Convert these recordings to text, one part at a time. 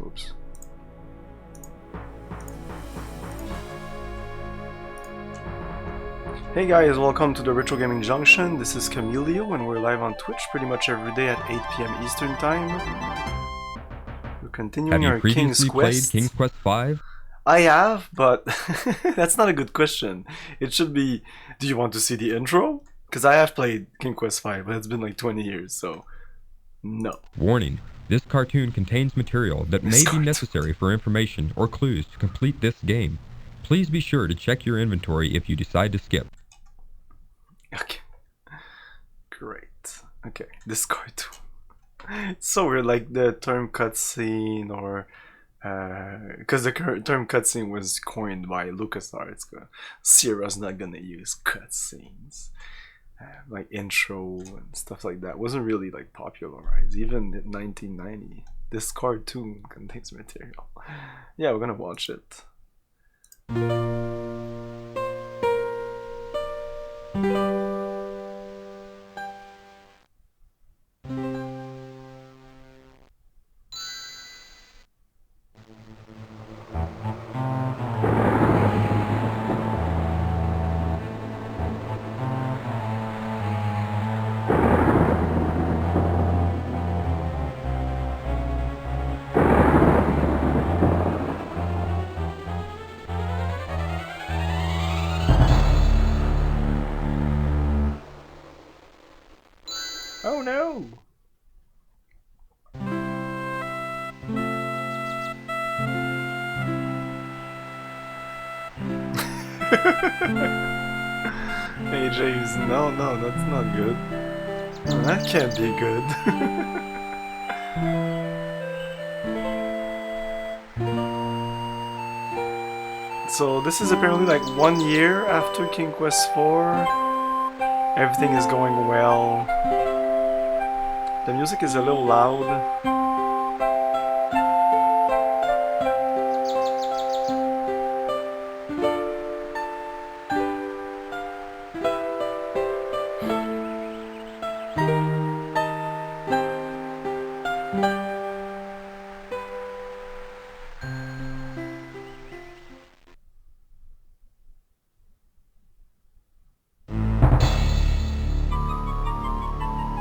Oops. Hey guys, welcome to the Retro Gaming Junction. This is Camilio and we're live on Twitch pretty much every day at 8 p.m. Eastern Time. We're continuing our King's Quest. Played King's Quest V? I have, but that's not a good question. It should be, do you want to see the intro? Because I have played King Quest V, but it's been like 20 years, so no. Warning. This cartoon contains material that may be necessary for information or clues to complete this game. Please be sure to check your inventory if you decide to skip. Okay. Great. Okay, this cartoon. It's so weird, like the term cutscene or... because the term cutscene was coined by LucasArts. Sierra's not gonna use cutscenes. Like intro and stuff like that wasn't really like popularized even in 1990. This cartoon contains material. Yeah, we're gonna watch it. Oh no! Hey James, no, that's not good. No, that can't be good. So this is apparently like 1 year after King Quest IV. Everything is going well. The music is a little loud.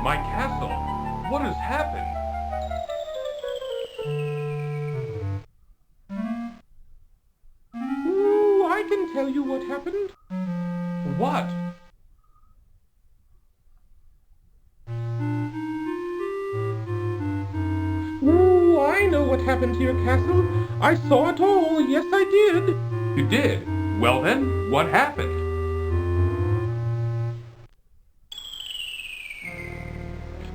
My castle? What has happened? Ooh, I can tell you what happened. What? Ooh, I know what happened to your castle. I saw it all, yes I did. You did? Well then, what happened?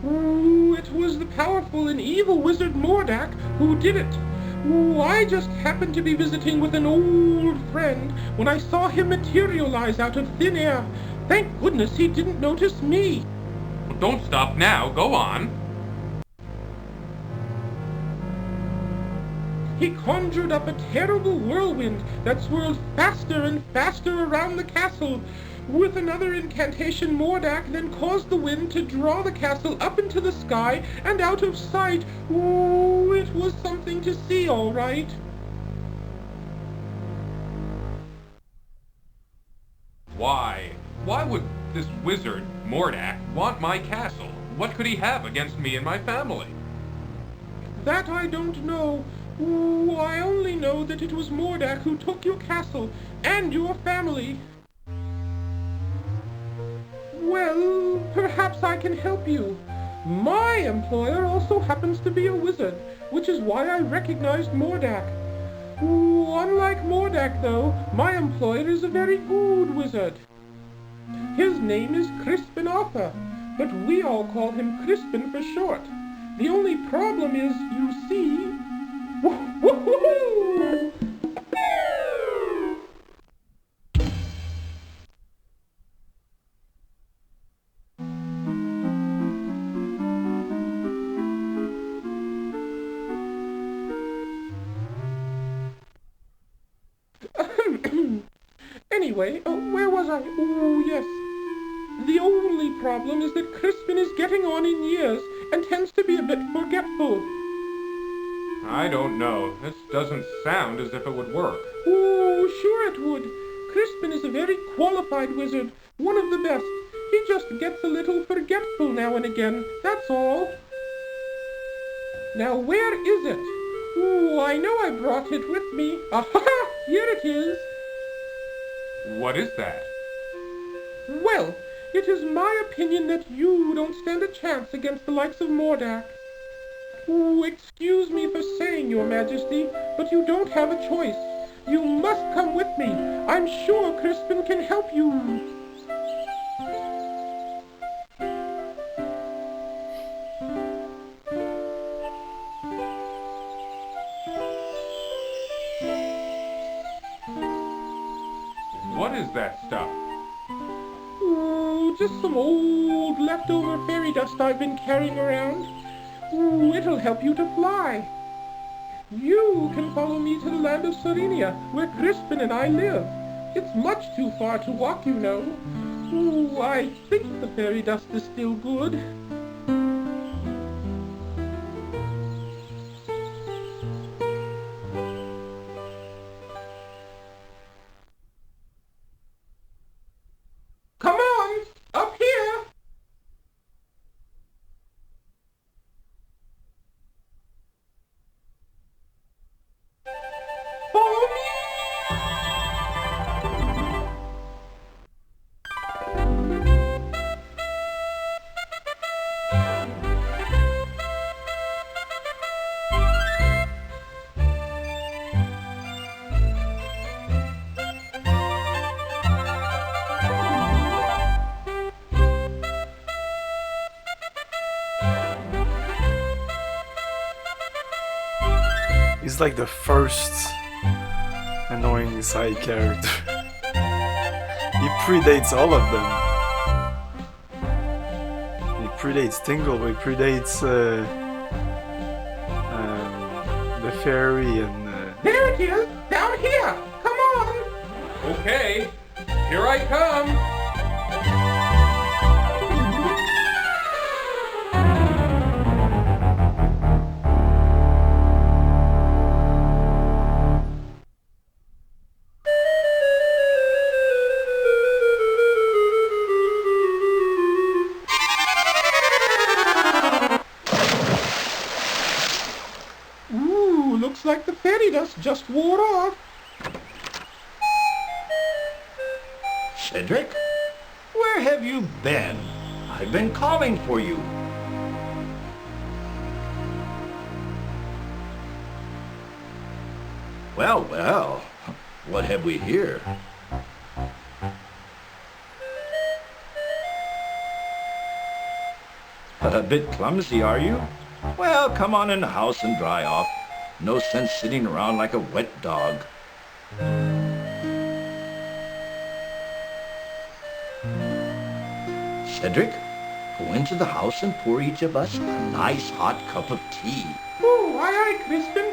Ooh, it was the powerful and evil wizard Mordak who did it. Ooh, I just happened to be visiting with an old friend when I saw him materialize out of thin air. Thank goodness he didn't notice me. Well, don't stop now, go on. He conjured up a terrible whirlwind that swirled faster and faster around the castle. With another incantation, Mordak then caused the wind to draw the castle up into the sky and out of sight. Ooh, it was something to see, all right. Why? Why would this wizard, Mordak, want my castle? What could he have against me and my family? That I don't know. Ooh, I only know that it was Mordak who took your castle and your family. Well, perhaps I can help you. My employer also happens to be a wizard, which is why I recognized Mordak. Ooh, unlike Mordak, though, my employer is a very good wizard. His name is Crispin Arthur, but we all call him Crispin for short. The only problem is, you see... Woo-hoo-hoo! Anyway, where was I? Oh, yes. The only problem is that Crispin is getting on in years and tends to be a bit forgetful. I don't know. This doesn't sound as if it would work. Oh, sure it would. Crispin is a very qualified wizard, one of the best. He just gets a little forgetful now and again, that's all. Now where is it? Oh, I know I brought it with me. Aha! Here it is. What is that? Well, it is my opinion that you don't stand a chance against the likes of Mordak. Oh, excuse me for saying, Your Majesty, but you don't have a choice. You must come with me. I'm sure Crispin can help you. What is that stuff? Oh, just some old leftover fairy dust I've been carrying around. Ooh, it'll help you to fly. You can follow me to the land of Serenia, where Crispin and I live. It's much too far to walk, you know. Ooh, I think the fairy dust is still good. Come on, up here! Follow me! He's like the first annoying side character. He predates all of them. He predates Tingle, he predates the fairy and... There it is, down here! Come on! Okay, here I come. Ooh, looks like the fairy dust just wore off. Cedric? Where have you been? I've been calling for you. Well, well, what have we here? A bit clumsy, are you? Well, come on in the house and dry off. No sense sitting around like a wet dog. Cedric, go into the house and pour each of us a nice hot cup of tea. Ooh, aye aye, Crispin.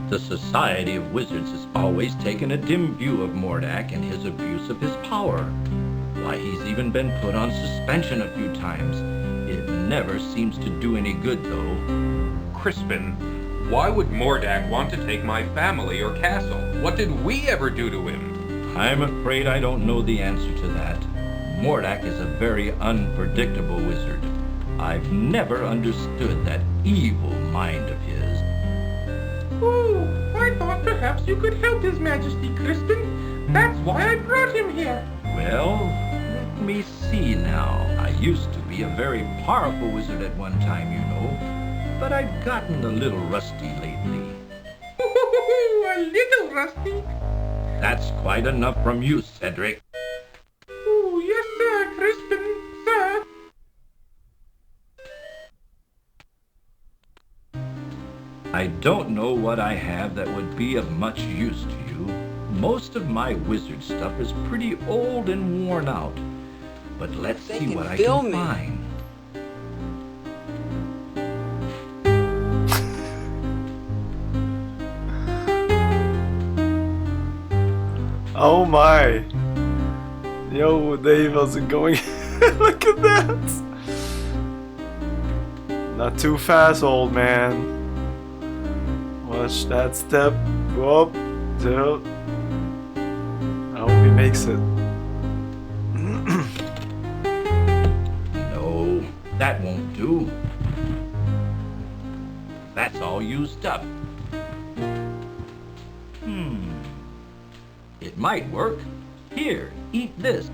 The Society of Wizards has always taken a dim view of Mordak and his abuse of his power. Why, he's even been put on suspension a few times. It never seems to do any good, though. Crispin, why would Mordak want to take my family or castle? What did we ever do to him? I'm afraid I don't know the answer to that. Mordak is a very unpredictable wizard. I've never understood that evil mind of his. Ooh, I thought perhaps you could help His Majesty, Crispin. That's why I brought him here. Well, let me see now. I used to be a very powerful wizard at one time, you know, but I've gotten a little rusty lately. Ooh, a little rusty. That's quite enough from you, Cedric. Ooh, yes, sir, Crispin, sir. I don't know what I have that would be of much use to you. Most of my wizard stuff is pretty old and worn out. But let's see what I can find. Oh my! Yo, Dave, how's it going? Look at that! Not too fast, old man. Watch that step. Whoop. Tilt. I hope he makes it. No, that won't do. That's all used up. It might work. Here, eat this.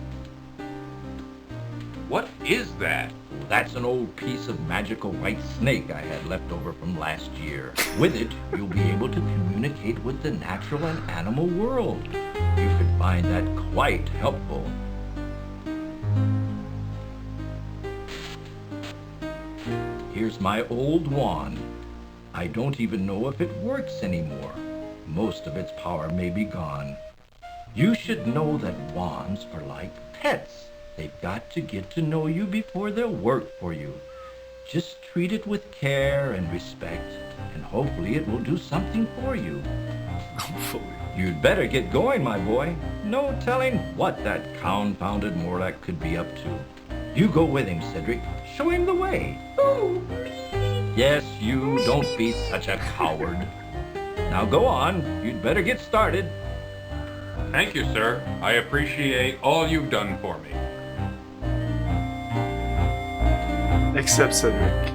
What is that? That's an old piece of magical white snake I had left over from last year. With it, you'll be able to communicate with the natural and animal world. You should find that quite helpful. Here's my old wand. I don't even know if it works anymore. Most of its power may be gone. You should know that wands are like pets. They've got to get to know you before they'll work for you. Just treat it with care and respect, and hopefully it will do something for you. Hopefully. You'd better get going, my boy. No telling what that confounded Morlock could be up to. You go with him, Cedric. Show him the way. Oh, Yes, you. Don't be such a coward. Now go on. You'd better get started. Thank you, sir. I appreciate all you've done for me. Except Cedric.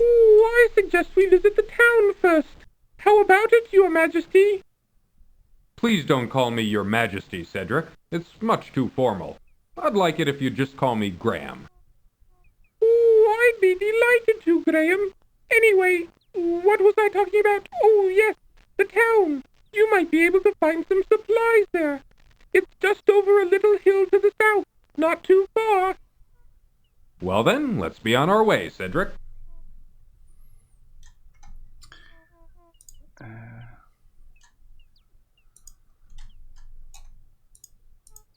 I suggest we visit the town first. How about it, Your Majesty? Please don't call me Your Majesty, Cedric. It's much too formal. I'd like it if you'd just call me Graham. I'd be delighted to, Graham. Anyway, what was I talking about? Oh, yes, the town. You might be able to find some supplies there. It's just over a little hill to the south, not too far. Well then, let's be on our way, Cedric.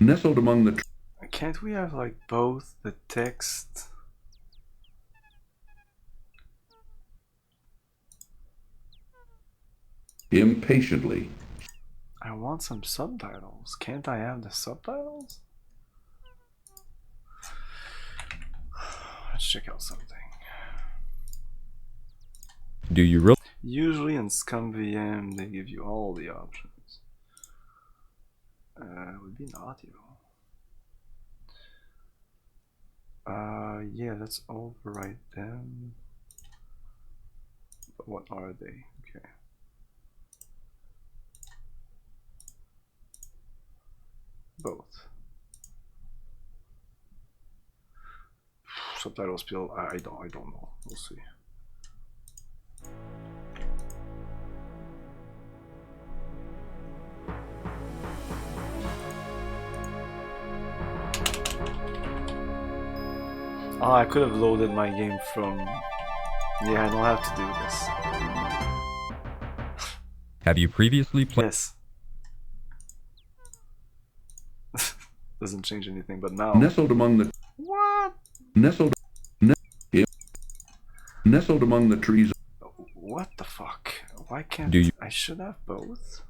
Nestled among the Can't we have like both the text? impatiently. I want some subtitles. Can't I have the subtitles? Let's check out something. Do you really? Usually in ScumVM they give you all the options. It would be an audio. Yeah, let's overwrite them. But what are they? Okay. Both. Subtitle spill. I don't know. We'll see. Oh, I could have loaded my game from. Yeah, I don't have to do this. Have you previously played? Yes. Doesn't change anything, but now. Nestled among the What? nestled nestled among the trees. What the fuck? Why can't Do you- I should have both?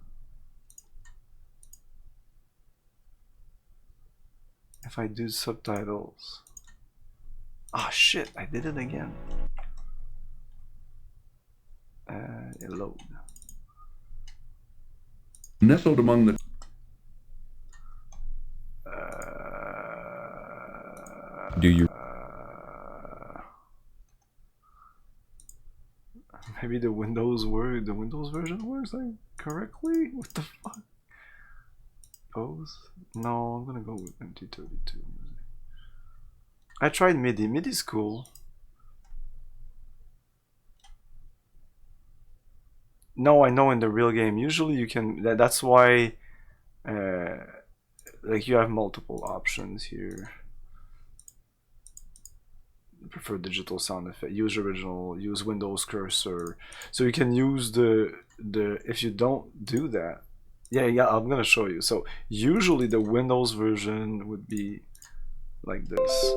If I do subtitles. Ah shit, I did it again. Load. Nestled among the Do you? Maybe the Windows version works like correctly? What the fuck? Both? No, I'm gonna go with MT32. I tried MIDI. MIDI's cool. No, I know in the real game. Usually you can. That's why. Like you have multiple options here. Prefer digital sound effect. Use original. Use Windows cursor. So you can use the. If you don't do that, Yeah, I'm gonna show you. So usually the Windows version would be like this.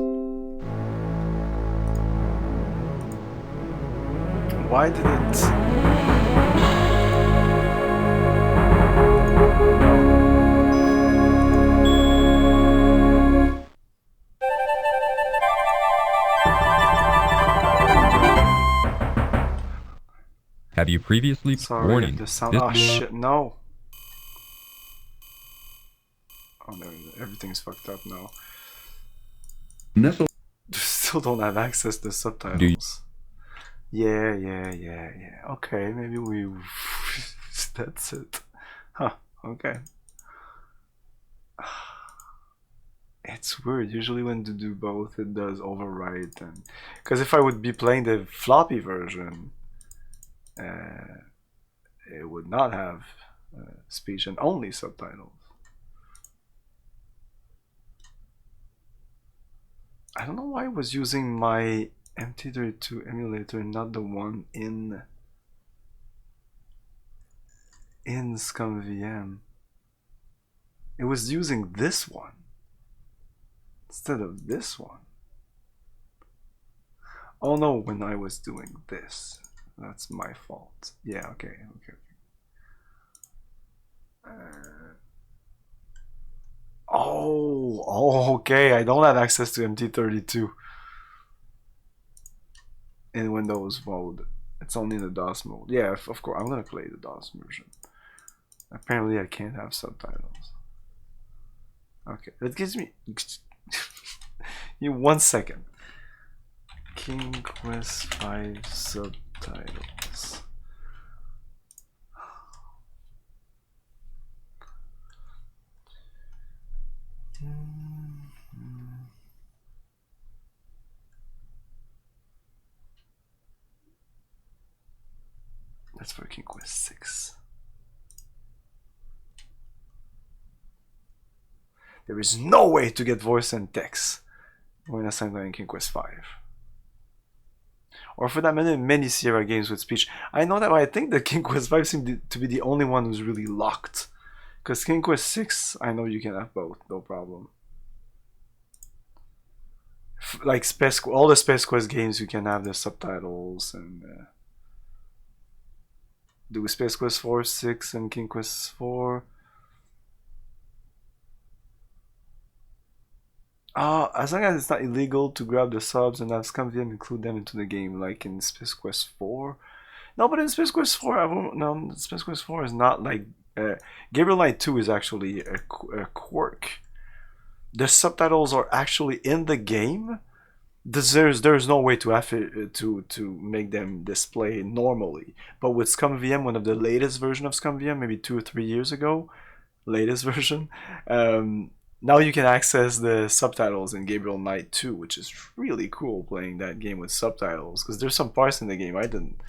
Why did it? Have you previously Sorry, warning? the sound. This Oh shit, no. Oh no, everything's fucked up now. Nestled Still don't have access to subtitles. Yeah. Okay, maybe we. That's it. Huh, okay. It's weird. Usually, when to do both, it does overwrite. And because if I would be playing the floppy version, it would not have speech and only subtitles. I don't know why I was using my MT32 emulator, not the one in ScumVM. It was using this one instead of this one. Oh no, when I was doing this. That's my fault. Yeah, okay. Oh, okay. I don't have access to MT32 in Windows mode. It's only in the DOS mode. Yeah, of course. I'm gonna play the DOS version. Apparently, I can't have subtitles. Okay, that gives me. You 1 second. King Quest 5 subtitles. That's for King Quest 6. There is no way to get voice and text when assigned in King Quest 5. Or for that matter, many Sierra games with speech. I know that, but I think that King Quest 5 seemed to be the only one who's really locked. Because King Quest 6, I know you can have both, no problem. Like all the Space Quest games, you can have the subtitles and do Space Quest 4, 6, and King Quest 4. As long as it's not illegal to grab the subs and have ScumVM include them into the game, like in Space Quest 4. No, but in Space Quest 4, no, Space Quest 4 is not like Gabriel Knight 2 is actually a quirk. The subtitles are actually in the game. There's no way to have it, to make them display normally. But with ScumVM, one of the latest version of ScumVM, maybe 2 or 3 years ago, latest version, now you can access the subtitles in Gabriel Knight 2, which is really cool playing that game with subtitles, because there's some parts in the game I didn't.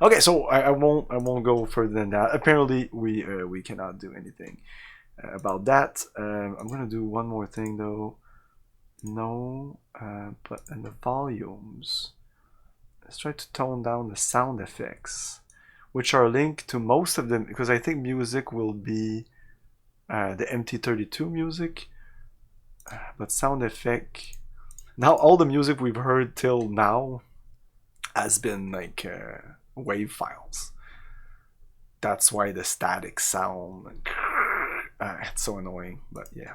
Okay, so I won't go further than that. Apparently we cannot do anything about that. I'm gonna do one more thing though. No, but in the volumes, let's try to tone down the sound effects, which are linked to most of them, because I think music will be the MT32 music, but sound effect. Now all the music we've heard till now has been like wave files. That's why the static sound, it's so annoying. But yeah.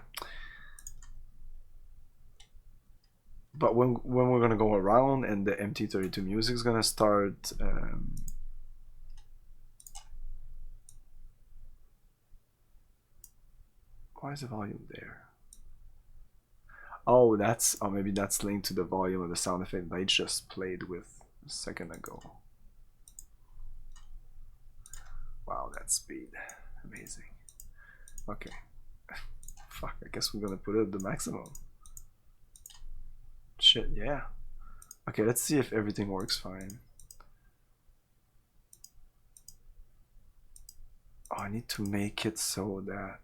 But when we're gonna go around and the MT32 music is gonna start. Why is the volume there? Oh, maybe that's linked to the volume of the sound effect that I just played with a second ago. Wow, that speed, amazing. Okay, fuck. I guess we're gonna put it at the maximum. Shit, yeah. Okay, let's see if everything works fine. Oh, I need to make it so that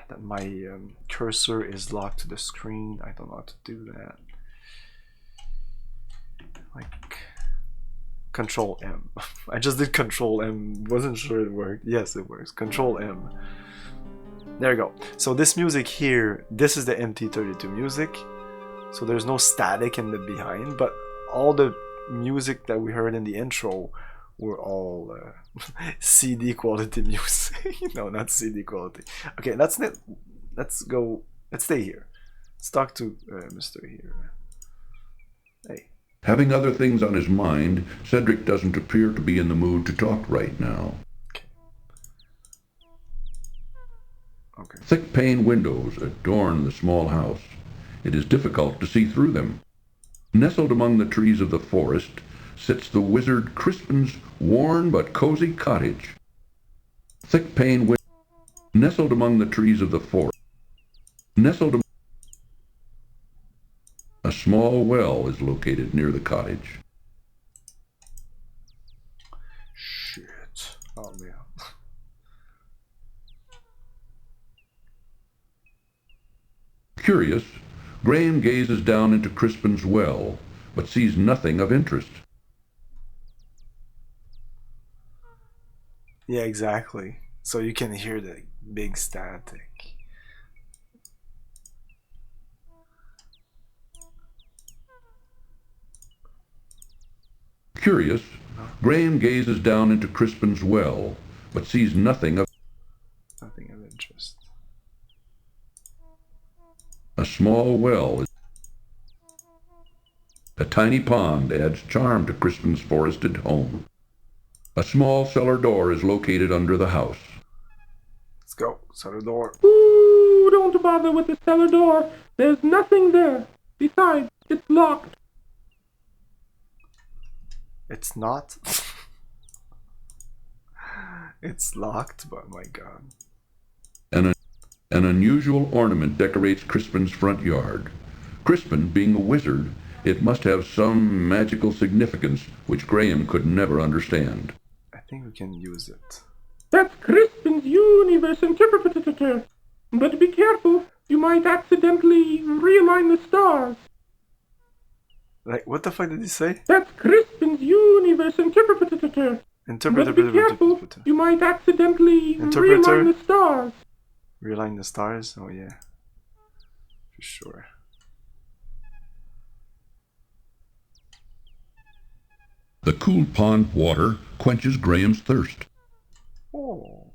that my cursor is locked to the screen. I don't know how to do that. Like, Control M. I just did Control M. Wasn't sure it worked. Yes, it works. Control M. There you go. So this music here, this is the MT32 music. So there's no static in the behind, but all the music that we heard in the intro were all CD quality music. No, not CD quality. Okay, let's go. Let's stay here. Let's talk to Mr. here. Hey. Having other things on his mind, Cedric doesn't appear to be in the mood to talk right now. Okay. Thick pane windows adorn the small house. It is difficult to see through them. Nestled among the trees of the forest sits the wizard Crispin's worn but cozy cottage. Thick pane windows nestled among the trees of the forest. A small well is located near the cottage. Shit. Oh man. Curious, Graham gazes down into Crispin's well, but sees nothing of interest. Yeah, exactly. So you can hear the big static. Curious, Graham gazes down into Crispin's well, but sees nothing of interest. A small well. A tiny pond adds charm to Crispin's forested home. A small cellar door is located under the house. Let's go. Cellar door. Ooh, don't bother with the cellar door. There's nothing there. Besides, it's locked. It's not. It's locked, but my god. An unusual ornament decorates Crispin's front yard. Crispin, being a wizard, it must have some magical significance which Graham could never understand. I think we can use it. That's Crispin's universe interpreter. But be careful, you might accidentally realign the stars. Like, what the fuck did he say? That's Crispin's universe interpreter. Interpreter. But be careful, you might accidentally realign the stars. Realign the stars? Oh yeah. For sure. The cool pond water quenches Graham's thirst. Oh.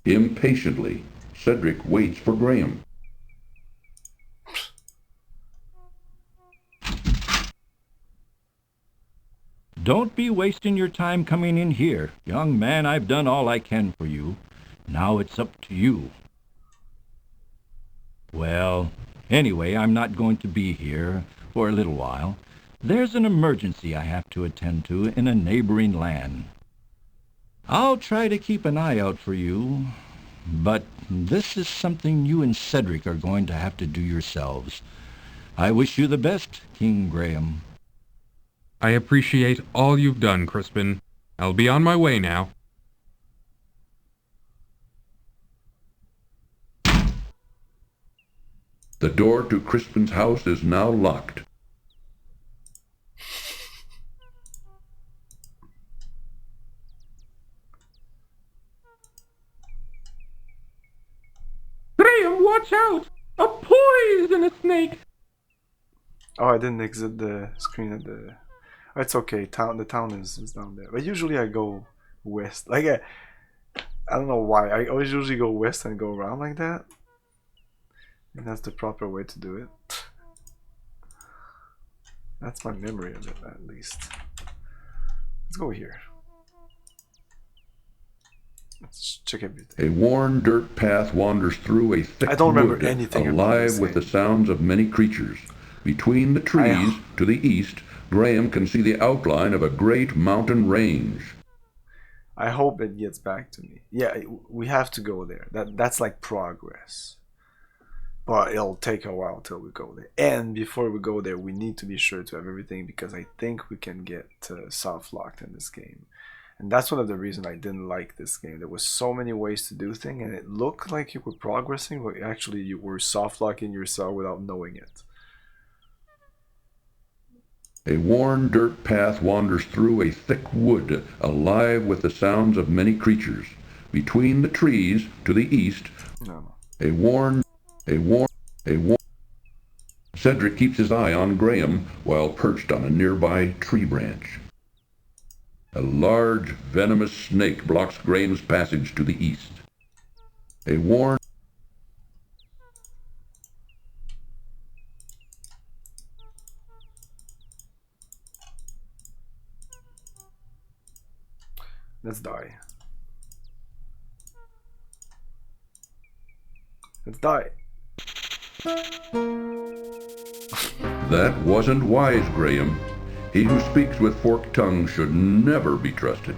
Impatiently, Cedric waits for Graham. Don't be wasting your time coming in here. Young man, I've done all I can for you. Now it's up to you. Well, anyway, I'm not going to be here for a little while. There's an emergency I have to attend to in a neighboring land. I'll try to keep an eye out for you, but this is something you and Cedric are going to have to do yourselves. I wish you the best, King Graham. I appreciate all you've done, Crispin. I'll be on my way now. The door to Crispin's house is now locked. Graham, watch out! A poisonous snake! Oh, I didn't exit the screen at the... Oh, it's okay. The town is down there. But usually I go west. Like, I don't know why. I always usually go west and go around like that. And that's the proper way to do it. That's my memory of it, at least. Let's go here. Let's check everything. A worn dirt path wanders through a thick I don't remember wood, anything alive with the sounds of many creatures. Between the trees, to the east, Graham can see the outline of a great mountain range. I hope it gets back to me. Yeah, we have to go there. That's like progress. But it'll take a while till we go there. And before we go there, we need to be sure to have everything, because I think we can get soft locked in this game. And that's one of the reasons I didn't like this game. There was so many ways to do things, and it looked like you were progressing, but actually you were soft locking yourself without knowing it. A worn dirt path wanders through a thick wood, alive with the sounds of many creatures. Between the trees, to the east, No. Cedric keeps his eye on Graham while perched on a nearby tree branch. A large, venomous snake blocks Graham's passage to the east. A worn... Let's die. Let's die. That wasn't wise, Graham. He who speaks with forked tongue should never be trusted.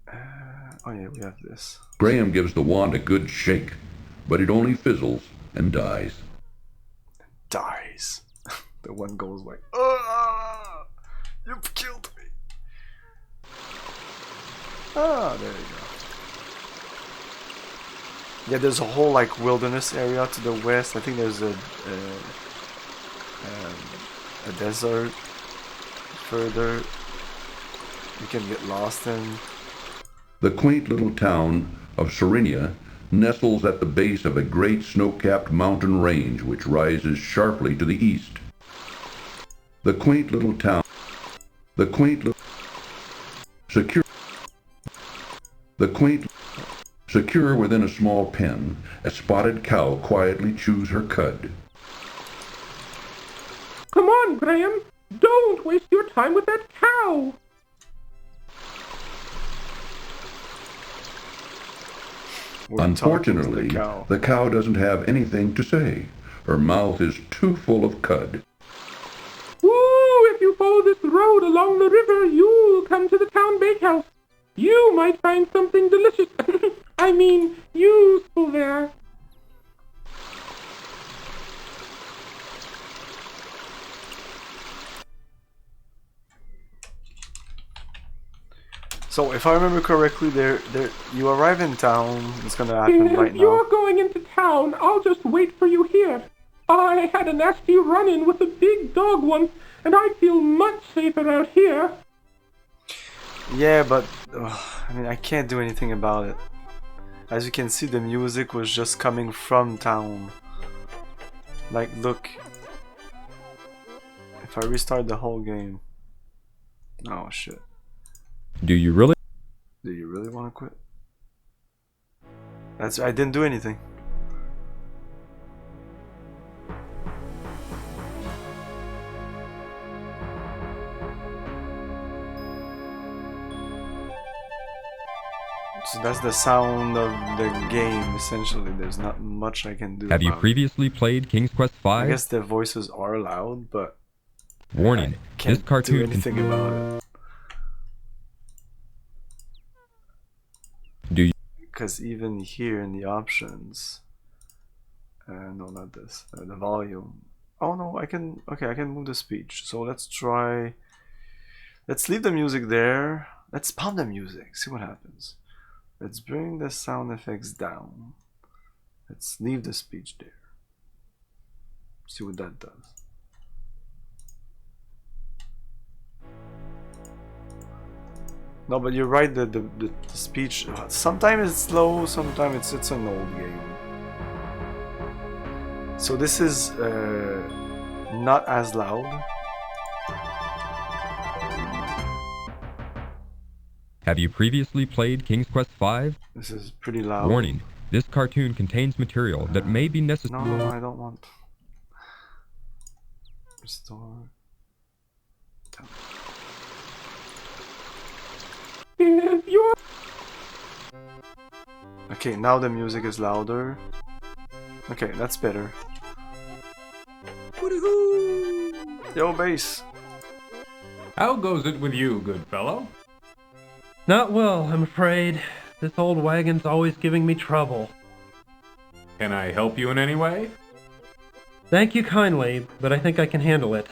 Oh yeah, we have this. Graham gives the wand a good shake, but it only fizzles and dies. Dies. The one goes like, ah, you've killed me. Ah, there you go. Yeah, there's a whole like wilderness area to the west. I think there's a desert further you can get lost in. The quaint little town of Serenia nestles at the base of a great snow-capped mountain range which rises sharply to the east. Secure within a small pen, a spotted cow quietly chews her cud. Come on, Graham! Don't waste your time with that cow! Unfortunately, the cow doesn't have anything to say. Her mouth is too full of cud. Ooh, if you follow this road along the river, you'll come to the town bakehouse. You might find something delicious. I mean, useful there. So if I remember correctly, you arrive in town. It's gonna happen right If you're now. going into town, I'll just wait for you here. I had a nasty run-in with a big dog once, and I feel much safer out here. Yeah, but I mean, I can't do anything about it. As you can see, the music was just coming from town. Like, look. If I restart the whole game. Oh shit. Do you really? Do you really want to quit? I didn't do anything. So that's the sound of the game, essentially. There's not much I can do Have you about it. previously played King's Quest V? I guess the voices are loud, but Warning, I can't this cartoon do anything about it. Do you? Because even here in the options, no, not this, the volume. Oh no, I can, okay, I can move the speech. So let's try, let's leave the music there. Let's pound the music, see what happens. Let's bring the sound effects down. Let's leave the speech there. See what that does. No, but you're right, the speech, sometimes it's slow, sometimes it's an old game. So this is not as loud. Have you previously played King's Quest V? This is pretty loud. Warning, this cartoon contains material that may be necessary. No, I don't want. Restore. If you're... Okay, now the music is louder. Okay, that's better. Yo, bass. How goes it with you, good fellow? Not well, I'm afraid. This old wagon's always giving me trouble. Can I help you in any way? Thank you kindly, but I think I can handle it.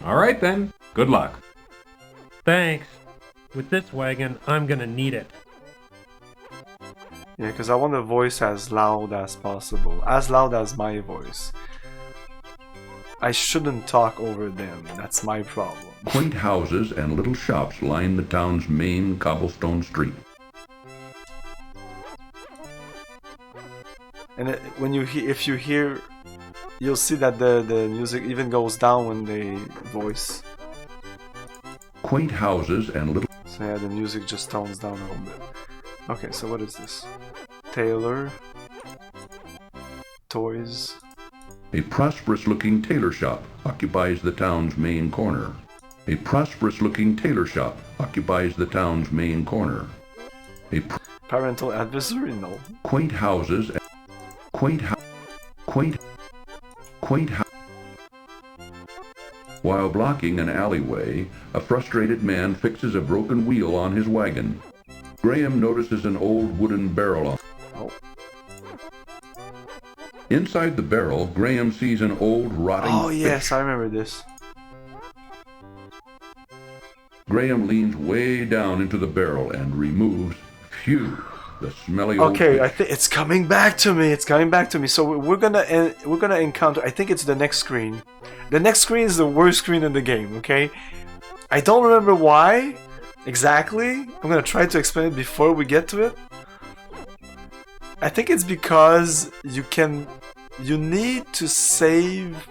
All right then. Good luck. Thanks. With this wagon, I'm gonna need it. Yeah, because I want the voice as loud as possible. As loud as my voice. I shouldn't talk over them. That's my problem. Quaint houses and little shops line the town's main cobblestone street. And when you if you hear, you'll see that the music even goes down when they voice. Quaint houses and little... So yeah, the music just tones down a little bit. Okay, so what is this? Tailor. Toys. A prosperous-looking tailor shop occupies the town's main corner. A prosperous-looking tailor shop occupies the town's main corner. Parental advisory? No. Quaint houses... Quaint While blocking an alleyway, a frustrated man fixes a broken wheel on his wagon. Graham notices an old wooden barrel on... Oh. Inside the barrel, Graham sees an old rotting Oh yes, fish. I remember this. Graham leans way down into the barrel and removes, phew, the smelly old Okay, fish. I think it's coming back to me. It's coming back to me. So we're gonna encounter. I think it's the next screen. The next screen is the worst screen in the game. Okay, I don't remember why exactly. I'm gonna try to explain it before we get to it. I think it's because you need to save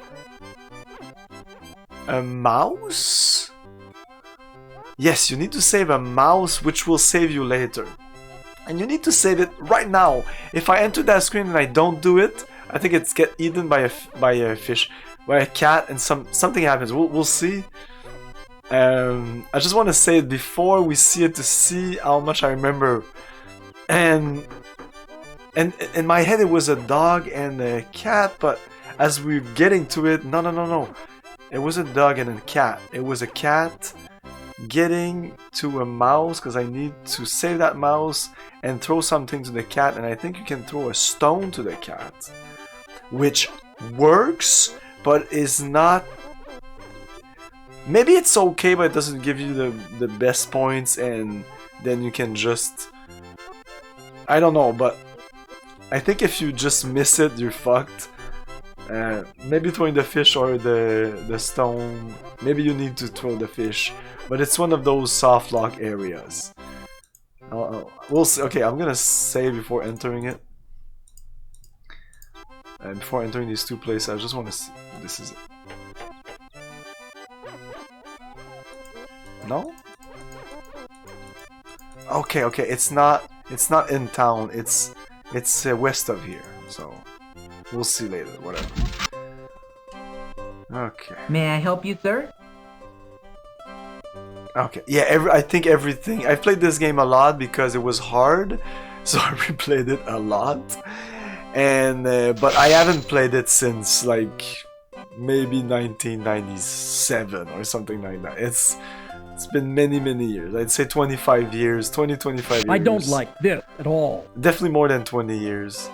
a mouse. Yes, you need to save a mouse, which will save you later. And you need to save it right now. If I enter that screen and I don't do it, I think it's get eaten by a fish, by a cat, and something happens. We'll see. I just want to say it before we see it to see how much I remember. And in my head it was a dog and a cat, but as we're getting to it, no. It was a dog and a cat. It was a cat getting to a mouse because I need to save that mouse and throw something to the cat, and I think you can throw a stone to the cat, which works but is not, maybe it's okay but it doesn't give you the best points, and then you can just, I don't know, but I think if you just miss it you're fucked. Maybe throwing the fish or the stone, maybe you need to throw the fish, but it's one of those soft lock areas. We'll see. Okay, I'm gonna save before entering it. And before entering these two places, I just want to see. This is it. No? Okay, it's not in town. It's west of here. So we'll see later. Whatever. Okay. May I help you, sir? Okay, yeah, I think everything... I played this game a lot because it was hard, so I replayed it a lot. And but I haven't played it since, like, maybe 1997 or something like that. It's been many years. I'd say 25 years, 25 years. I don't like this at all. Definitely more than 20 years.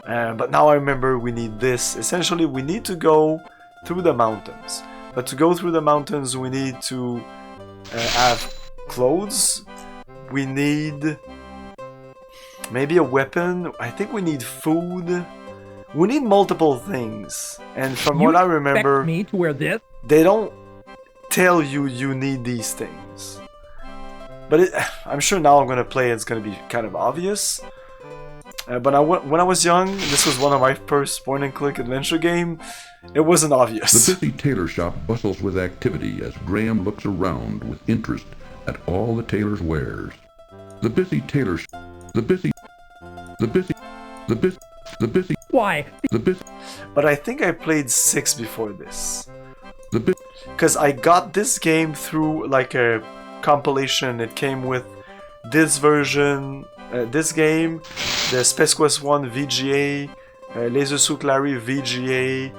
But now I remember we need this. Essentially, we need to go through the mountains. But to go through the mountains, we need to have clothes. We need maybe a weapon. I think we need food. We need multiple things. And from what I remember, expect me to wear this? they don't tell you you need these things. But I'm sure now I'm gonna play it's gonna be kind of obvious. But when I was young, this was one of my first point-and-click adventure game. It wasn't obvious. The busy tailor shop bustles with activity as Graham looks around with interest at all the tailor's wares. The busy tailor Why? But I think I played 6 before this. Because I got this game through like a compilation. It came with this version, this game, the Space Quest 1 VGA, Laser Suit Larry VGA,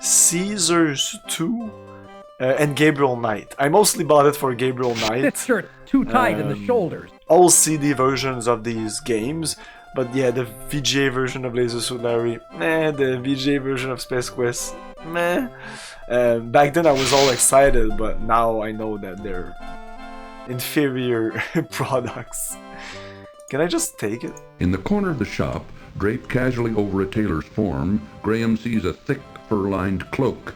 Caesars 2, and Gabriel Knight. I mostly bought it for Gabriel Knight. This shirt's too tight in the shoulders. All CD versions of these games. But yeah, the VGA version of Laser Suit Larry, the VGA version of Space Quest, meh. Back then I was all excited, but now I know that they're inferior products. Can I just take it? In the corner of the shop, draped casually over a tailor's form, Graham sees a thick fur-lined cloak.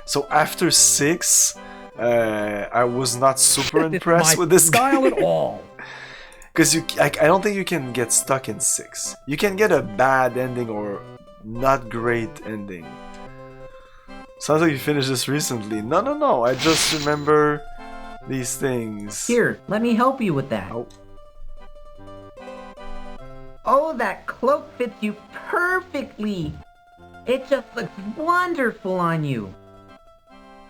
So after 6, I was not super This is impressed my with this style game. at all. Because I don't think you can get stuck in 6. You can get a bad ending or not great ending. Sounds like you finished this recently. No. I just remember these things. Here, let me help you with that. Oh. Oh, that cloak fits you perfectly. It just looks wonderful on you.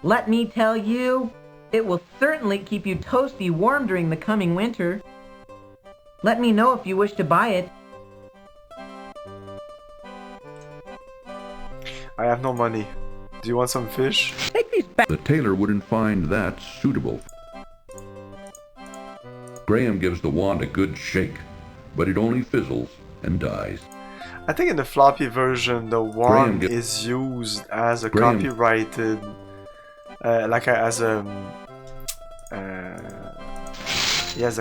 Let me tell you, it will certainly keep you toasty warm during the coming winter. Let me know if you wish to buy it. I have no money. Do you want some fish? Take these back. The tailor wouldn't find that suitable. Graham gives the wand a good shake, but it only fizzles and dies. I think in the floppy version, the wand is used as a copyrighted, as a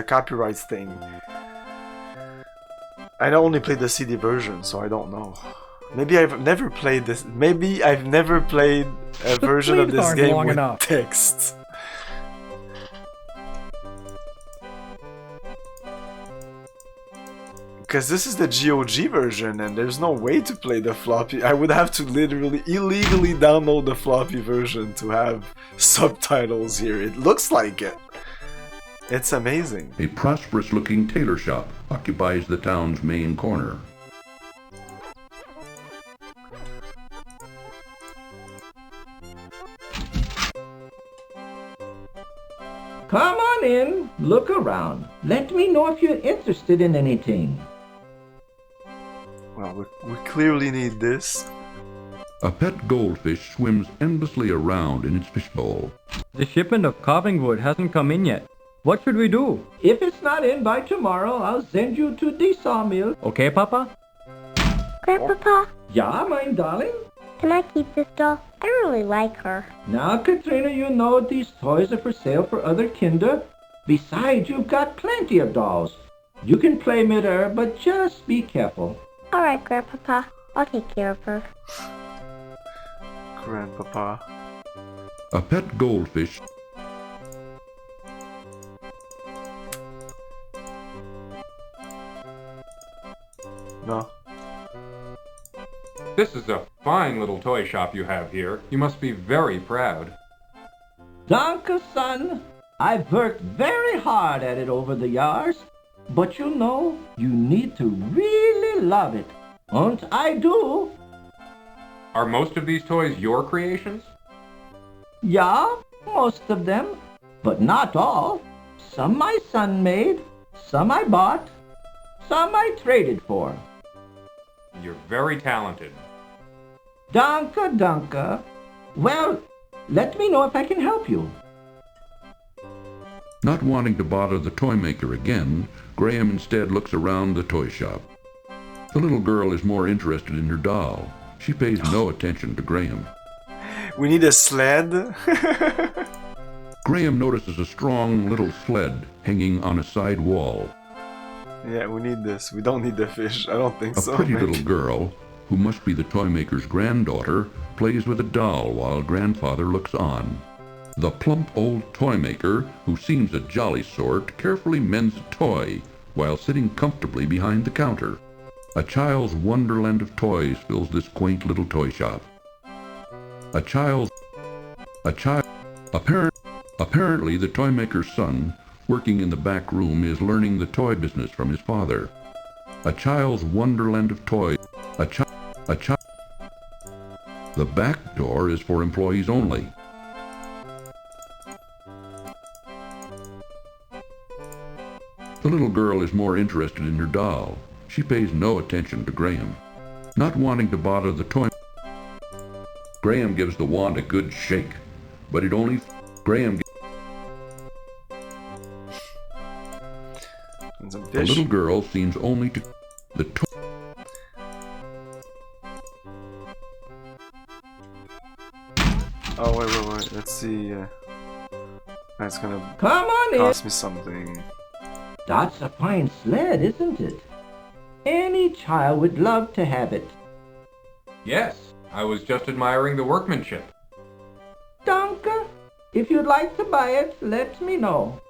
copyright thing. I only played the CD version, so I don't know. Maybe I've never played this. Maybe I've never played a version of sleeves this aren't game long with enough. text. Because this is the GOG version and there's no way to play the floppy. I would have to literally illegally download the floppy version to have subtitles here. It looks like it. It's amazing. A prosperous-looking tailor shop occupies the town's main corner. Come on in, look around. Let me know if you're interested in anything. Well, we clearly need this. A pet goldfish swims endlessly around in its fishbowl. The shipment of carving wood hasn't come in yet. What should we do? If it's not in by tomorrow, I'll send you to the sawmill. Okay, Papa? Grandpapa, Yeah, my darling? can I keep this doll? I really like her. Now, Katrina, you know these toys are for sale for other kinder. Besides, you've got plenty of dolls. You can play midair, but just be careful. Alright, Grandpapa, I'll take care of her. Grandpapa. A pet goldfish. No. This is a fine little toy shop you have here. You must be very proud. Danke, son. I've worked very hard at it over the years. But you know, you need to really love it. And I do. Are most of these toys your creations? Yeah, most of them. But not all. Some my son made. Some I bought. Some I traded for. You're very talented. Danke, danke. Well, let me know if I can help you. Not wanting to bother the toy maker again, Graham instead looks around the toy shop. The little girl is more interested in her doll. She pays no attention to Graham. We need a sled. Graham notices a strong little sled hanging on a side wall. Yeah, we need this. We don't need the fish. I don't think A so. pretty little girl, who must be the toy maker's granddaughter, plays with a doll while grandfather looks on. The plump old toy maker, who seems a jolly sort, carefully mends a toy while sitting comfortably behind the counter. A child's wonderland of toys fills this quaint little toy shop. Apparently the toy maker's son, working in the back room, is learning the toy business from his father. A child's wonderland of toys. The back door is for employees only. The little girl is more interested in her doll. She pays no attention to Graham. Not wanting to bother the toy... Graham gives the wand a good shake, but it only... And some The fish. little girl seems only to... see. It's gonna Come on in. cost me something. That's a fine sled, isn't it? Any child would love to have it. Yes, I was just admiring the workmanship. Danke. If you'd like to buy it, let me know.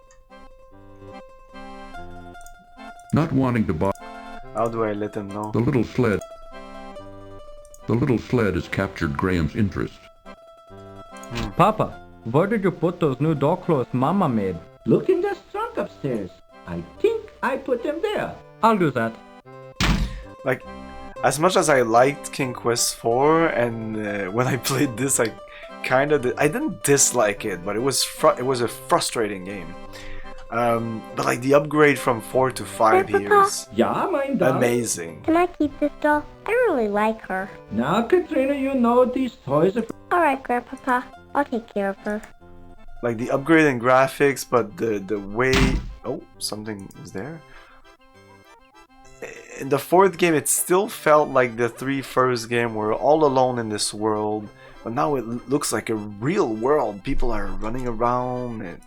Not wanting to buy How do I let them know? the little sled has captured Graham's interest. Papa, where did you put those new dog clothes Mama made? Look in the trunk upstairs. I think I put them there. I'll do that. Like, as much as I liked King Quest 4, and when I played this, I I didn't dislike it, but it was a frustrating game. But like the upgrade from 4 to 5 here is Ja, mein Darling. amazing. Can I keep this doll? I really like her. Now, Katrina, you know these toys are... Alright, Grandpapa. I'll take care of her. Like the upgrade in graphics, but the way... Oh, something is there. In the fourth game, it still felt like the three first game were all alone in this world. But now it looks like a real world. People are running around and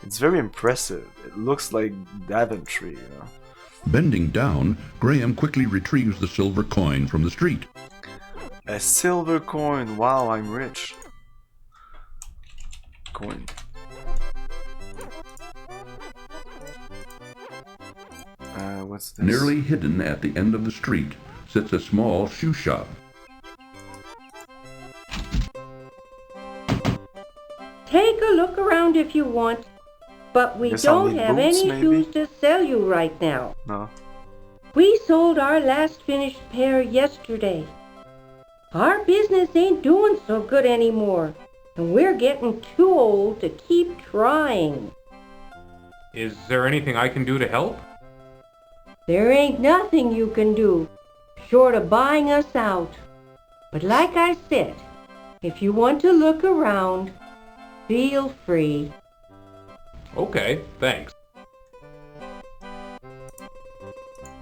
it's very impressive. It looks like Daventry, you know. Bending down, Graham quickly retrieves the silver coin from the street. A silver coin. Wow, I'm rich. Coin. What's this? Nearly hidden at the end of the street sits a small shoe shop. Take a look around if you want, but we Guess I'll don't need have boots, any maybe? shoes to sell you right now. No. We sold our last finished pair yesterday. Our business ain't doing so good anymore, and we're getting too old to keep trying. Is there anything I can do to help? There ain't nothing you can do, short of buying us out. But like I said, if you want to look around, feel free. Okay, thanks.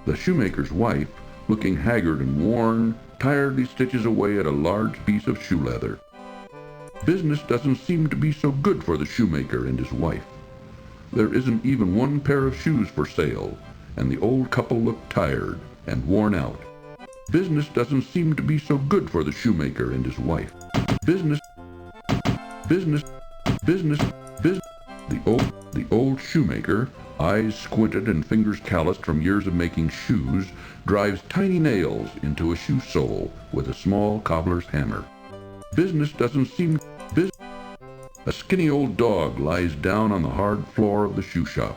The shoemaker's wife, looking haggard and worn, tiredly stitches away at a large piece of shoe leather. Business doesn't seem to be so good for the shoemaker and his wife. There isn't even one pair of shoes for sale, and the old couple look tired and worn out. Business doesn't seem to be so good for the shoemaker and his wife. Business. The old shoemaker, eyes squinted and fingers calloused from years of making shoes, drives tiny nails into a shoe sole with a small cobbler's hammer. Business doesn't seem... A skinny old dog lies down on the hard floor of the shoe shop.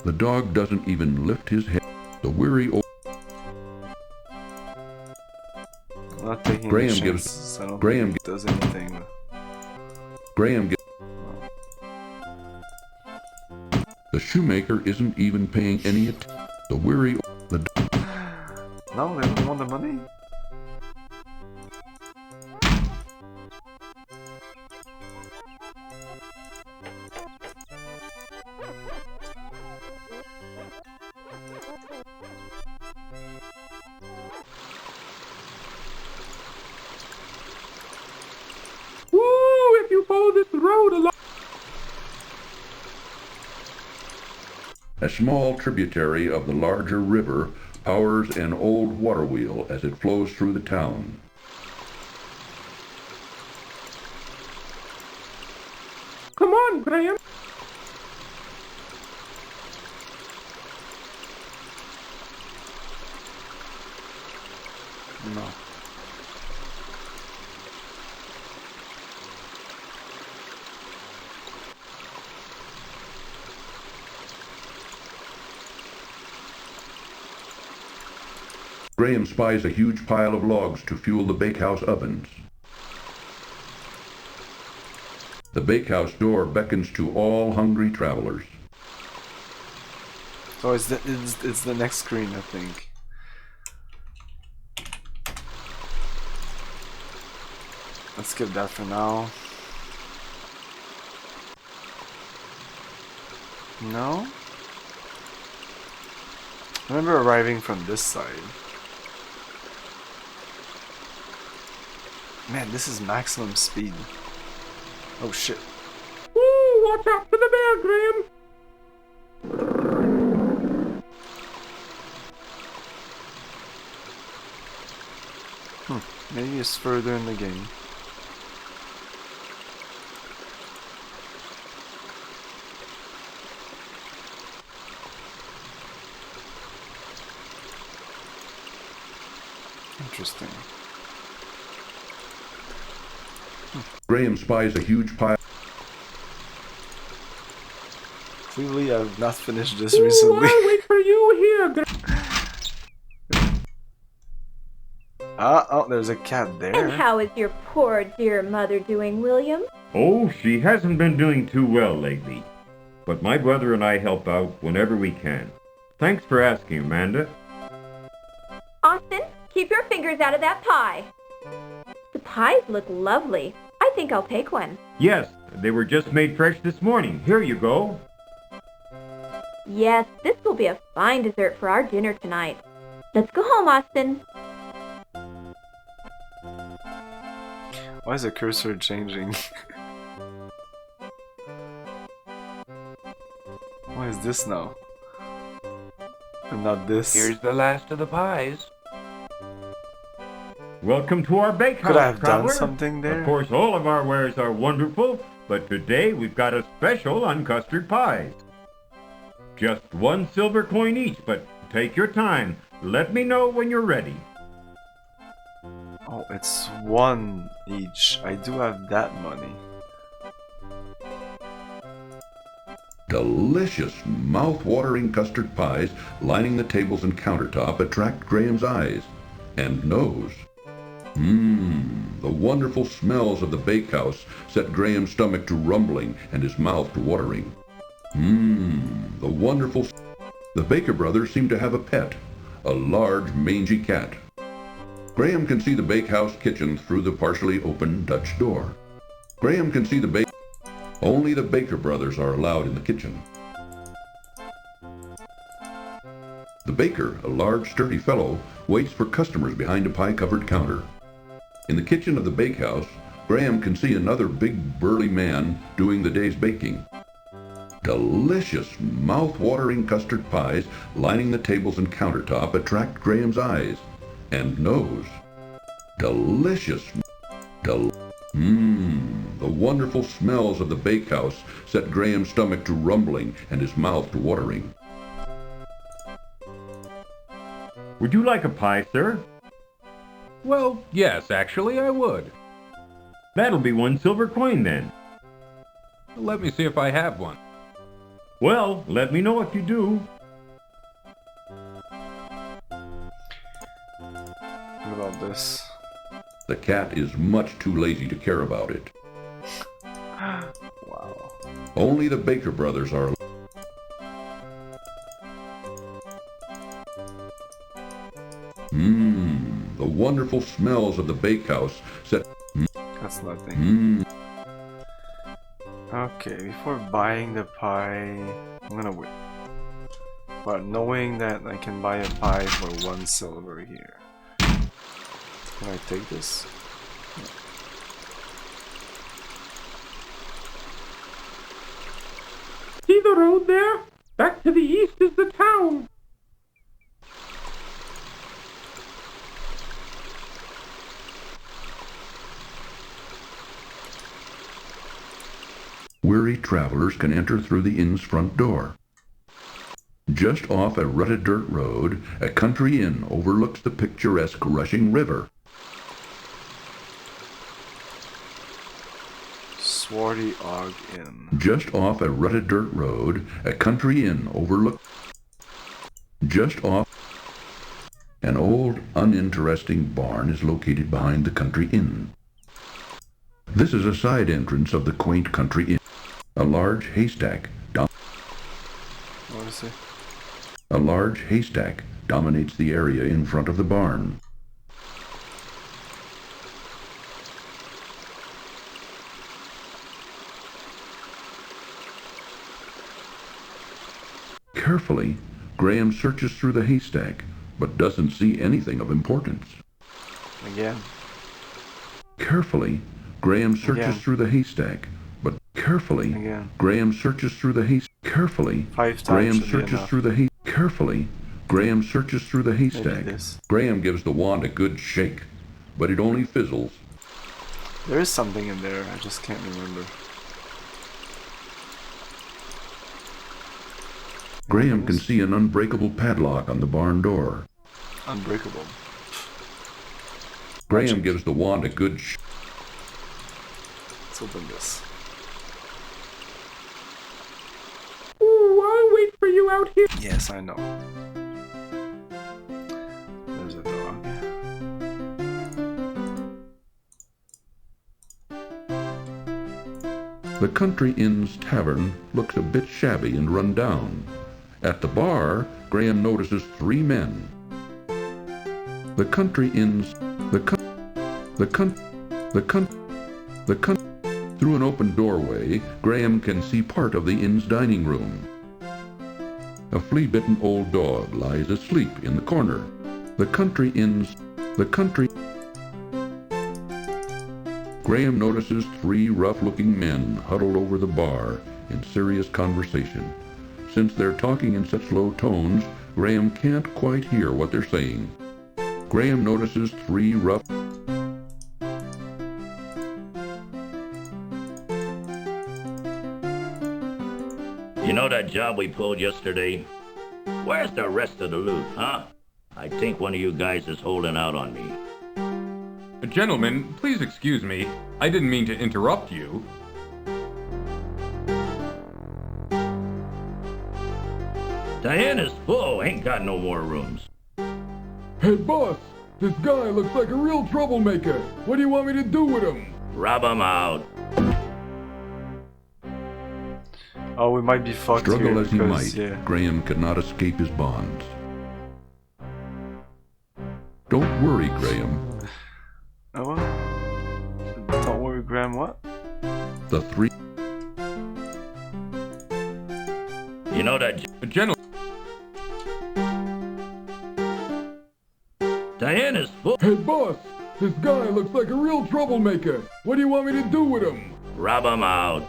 The dog doesn't even lift his head. The weary old... I'm not taking Graham any gives- chances. I don't Graham think it does anything. Graham gets... The shoemaker isn't even paying any attention. The weary... No, they don't want the money? Woo! If you follow this road along... A small tributary of the larger river powers an old water wheel as it flows through the town. Come on, Graham. No. Graham spies a huge pile of logs to fuel the bakehouse ovens. The bakehouse door beckons to all hungry travelers. So it's the next screen, I think. Let's skip that for now. No? I remember arriving from this side. Man, this is maximum speed. Oh shit. Ooh, watch out for the bear, Graham. Maybe it's further in the game. Interesting. Graham spies a huge pile. Clearly, I've not finished this recently. I'll wait for you here, Oh, there's a cat there. And how is your poor dear mother doing, William? Oh, she hasn't been doing too well lately. But my brother and I help out whenever we can. Thanks for asking, Amanda. Austin, keep your fingers out of that pie. The pies look lovely. I think I'll take one. Yes, they were just made fresh this morning. Here you go. Yes, this will be a fine dessert for our dinner tonight. Let's go home, Austin. Why is the cursor changing? Why is this now? And not this. Here's the last of the pies. Welcome to our bakehouse, Could I have traveler. done something there? Of course, all of our wares are wonderful, but today we've got a special on custard pies. Just 1 silver coin each, but take your time. Let me know when you're ready. Oh, it's 1 each. I do have that money. Delicious, mouth-watering custard pies lining the tables and countertop attract Graham's eyes and nose. The wonderful smells of the bakehouse set Graham's stomach to rumbling and his mouth to watering. The wonderful... The Baker brothers seem to have a pet, a large, mangy cat. Graham can see the bakehouse kitchen through the partially open Dutch door. Graham can see the Only the Baker brothers are allowed in the kitchen. The baker, a large, sturdy fellow, waits for customers behind a pie-covered counter. In the kitchen of the bakehouse, Graham can see another big, burly man doing the day's baking. Delicious, mouth-watering custard pies lining the tables and countertop attract Graham's eyes and nose. Delicious, the wonderful smells of the bakehouse set Graham's stomach to rumbling and his mouth to watering. Would you like a pie, sir? Well, yes, actually I would. That'll be 1 silver coin then. Let me see if I have one. Well, let me know if you do. What about this? The cat is much too lazy to care about it. Wow. Only the Baker brothers are... The wonderful smells of the bakehouse set... That's nothing. Okay, before buying the pie, I'm gonna wait. But knowing that I can buy a pie for 1 silver here. Can I take this? See the road there? Back to the east is the town. Weary travelers can enter through the inn's front door. Just off a rutted dirt road, a country inn overlooks the picturesque rushing river. Swarty Og Inn. Just off a rutted dirt road, a country inn overlooks... Just off... An old, uninteresting barn is located behind the country inn. This is a side entrance of the quaint country inn. A large haystack... What is it? A large haystack dominates the area in front of the barn. Carefully, Graham searches through the haystack, but doesn't see anything of importance. Again. Carefully, Graham searches Again. through the haystack, but carefully, Again. Graham searches through the haystack. Carefully, 5 times Graham should be searches enough. through the hay. Carefully, Graham searches through the haystack. this. Graham gives the wand a good shake, but it only fizzles. There is something in there, I just can't remember. Graham can see an unbreakable padlock on the barn door. Unbreakable. Graham gives the wand a good shake. Let's open this. Ooh, I'll wait for you out here. Yes, I know. There's a dog. The Country Inn's tavern looks a bit shabby and run down. At the bar, Graham notices 3 men. The Country Inn's through an open doorway, Graham can see part of the inn's dining room. A flea-bitten old dog lies asleep in the corner. Graham notices 3 rough-looking men huddled over the bar in serious conversation. Since they're talking in such low tones, Graham can't quite hear what they're saying. Graham notices 3 rough... You know that job we pulled yesterday? Where's the rest of the loot, huh? I think one of you guys is holding out on me. Gentlemen, please excuse me. I didn't mean to interrupt you. Diana's full, ain't got no more rooms. Hey boss, this guy looks like a real troublemaker. What do you want me to do with him? Rob him out. Oh, we might be fucked Struggle here as he because, might, yeah. Graham could not escape his bonds. Don't worry, Graham. Oh well. Don't worry, Graham, what? The 3... You know that... Diana's full. Hey boss, this guy looks like a real troublemaker. What do you want me to do with him? Rob him out.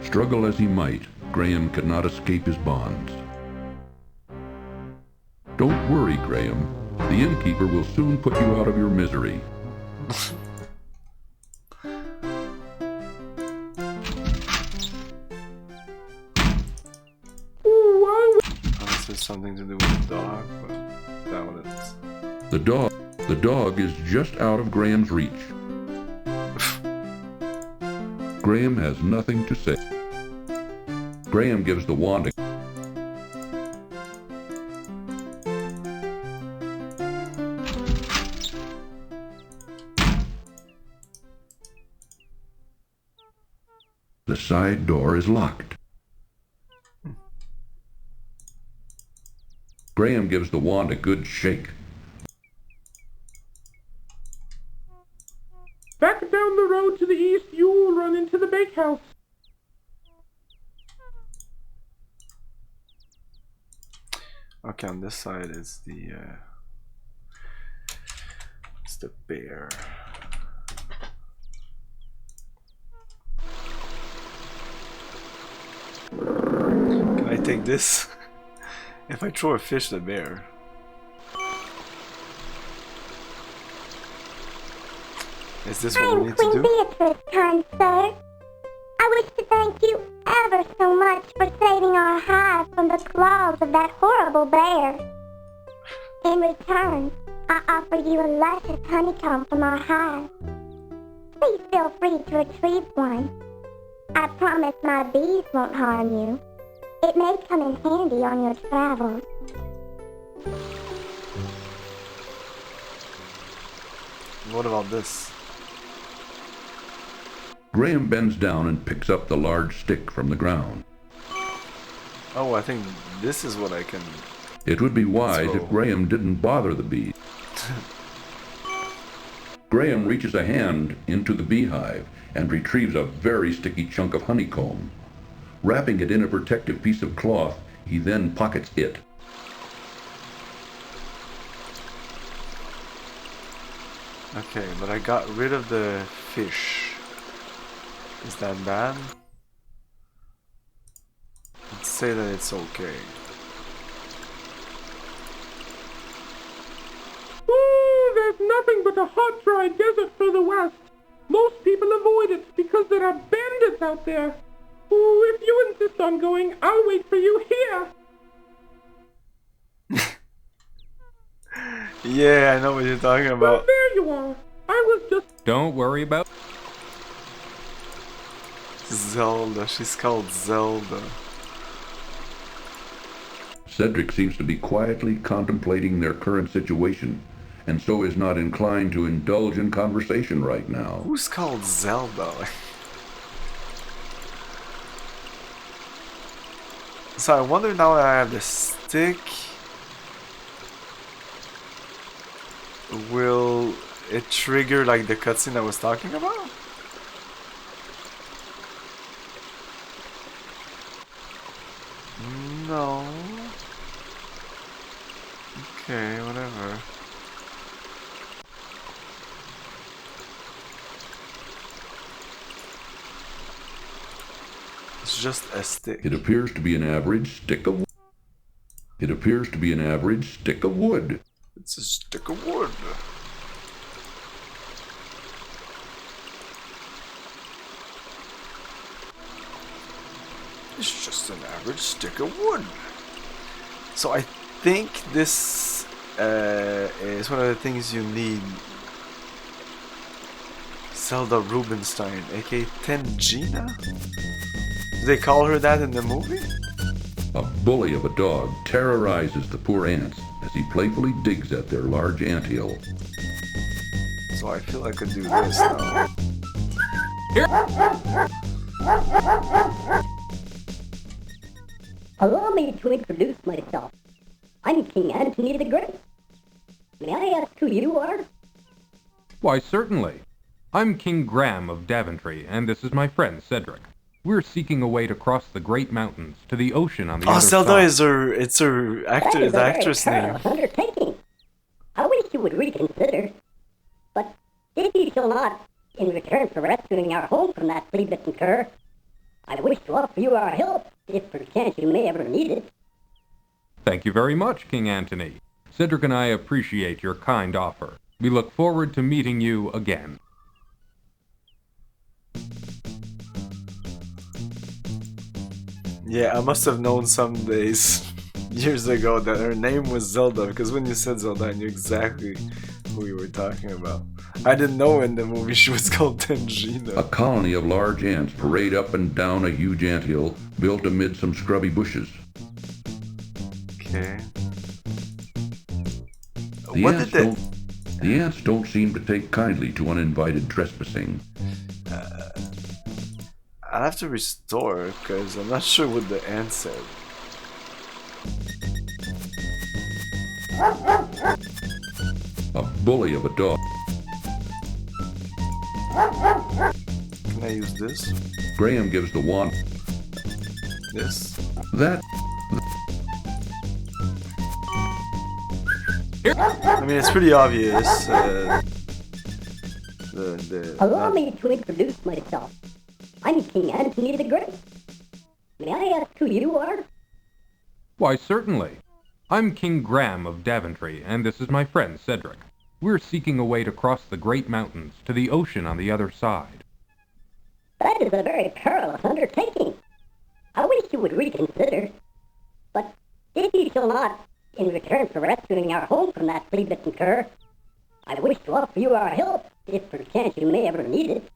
Struggle as he might, Graham could not escape his bonds. Don't worry, Graham. The innkeeper will soon put you out of your misery. Unless there's something to do with the dog, but doubt it. The dog is just out of Graham's reach. Graham has nothing to say. Graham gives the wand a... The side door is locked. Graham gives the wand a good shake. Back down the road to the east, you'll run into the bakehouse. Okay, on this side is the it's the bear. Can I take this? If I throw a fish, the bear. Is this what we need to Queen do? Beatrice, kind sir. I wish to thank you ever so much for saving our hive from the claws of that horrible bear. In return, I offer you a luscious honeycomb from our hive. Please feel free to retrieve one. I promise my bees won't harm you. It may come in handy on your travels. What about this? Graham bends down and picks up the large stick from the ground. Oh, I think this is what I can... It would be wise So- if Graham didn't bother the bees. Graham reaches a hand into the beehive and retrieves a very sticky chunk of honeycomb. Wrapping it in a protective piece of cloth, he then pockets it. Okay, but I got rid of the fish. Is that bad? Let's say that it's okay. Ooh, there's nothing but a hot, dry desert for the West. Most people avoid it because there are bandits out there. Ooh, if you insist on going, I'll wait for you here. Yeah, I know what you're talking about. Well, there you are. I was just... Don't worry about... Zelda, she's called Zelda. Cedric seems to be quietly contemplating their current situation, and so is not inclined to indulge in conversation right now. Who's called Zelda? So I wonder now that I have the stick, will it trigger like the cutscene I was talking about? No. Okay, whatever. It's just a stick. It appears to be an average stick of... It appears to be an average stick of wood. It's a stick of wood. It's just an average stick of wood. So I think this is one of the things you need. Zelda Rubinstein, aka Tangina? Do they call her that in the movie? A bully of a dog terrorizes the poor ants as he playfully digs at their large anthill. So I feel I could do this now. Allow me to introduce myself. I'm King Antony the Great. May I ask who you are? Why, certainly. I'm King Graham of Daventry, and this is my friend Cedric. We're seeking a way to cross the Great Mountains to the ocean on the other Zelda side. is her. It's her actor. The actress name. Undertaking. I wish you would reconsider. But if you shall not, in return for rescuing our home from that flea-bitten cur, I wish to offer you our help, if perchance you may ever need it. Thank you very much, King Antony. Cedric and I appreciate your kind offer. We look forward to meeting you again. Yeah, I must have known some days, years ago, that her name was Zelda, because when you said Zelda, I knew exactly who you were talking about. I didn't know in the movie she was called Tangina. A colony of large ants parade up and down a huge anthill built amid some scrubby bushes. Okay. The ants don't seem to take kindly to uninvited trespassing. I'll have to restore, because I'm not sure what the ant said. A bully of a dog. Can I use this? Graham gives the wand. This? That... I mean, it's pretty obvious. Allow me to introduce myself. I'm King Antony the Great. May I ask who you are? Why, certainly. I'm King Graham of Daventry, and this is my friend Cedric. We're seeking a way to cross the Great Mountains to the ocean on the other side. That is a very perilous undertaking. I wish you would reconsider. But if you shall not, in return for rescuing our home from that flea-bitten cur, I wish to offer you our help, if perchance you may ever need it.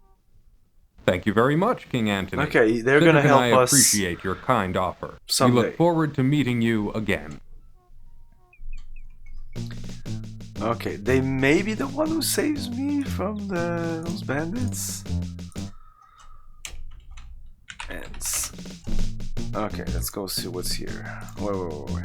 Thank you very much, King Antony. Okay, they're gonna help and I us appreciate your kind offer. someday. We look forward to meeting you again. Okay, they may be the one who saves me from those bandits. Ants. Okay, let's go see what's here. Wait.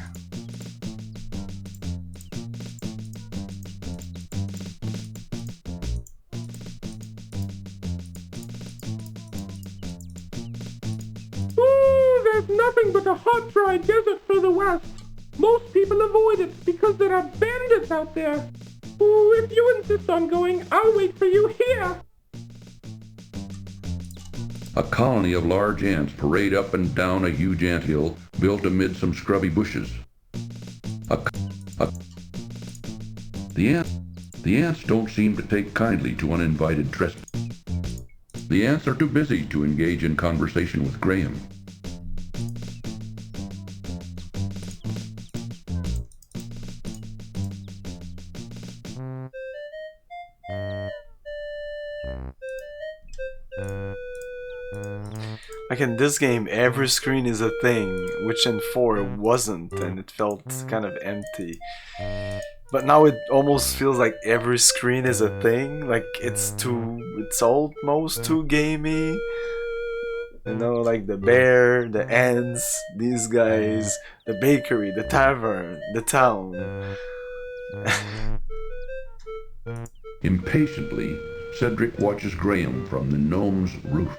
There's nothing but a hot, dry desert for the West. Most people avoid it because there are bandits out there. Ooh, if you insist on going, I'll wait for you here. A colony of large ants parade up and down a huge anthill built amid some scrubby bushes. The ants don't seem to take kindly to uninvited trespass. The ants are too busy to engage in conversation with Graham. Like in this game, every screen is a thing, which in 4 it wasn't, and it felt kind of empty. But now it almost feels like every screen is a thing, like it's almost too gamey. You know, like the bear, the ants, these guys, the bakery, the tavern, the town. Impatiently, Cedric watches Graham from the gnome's roof.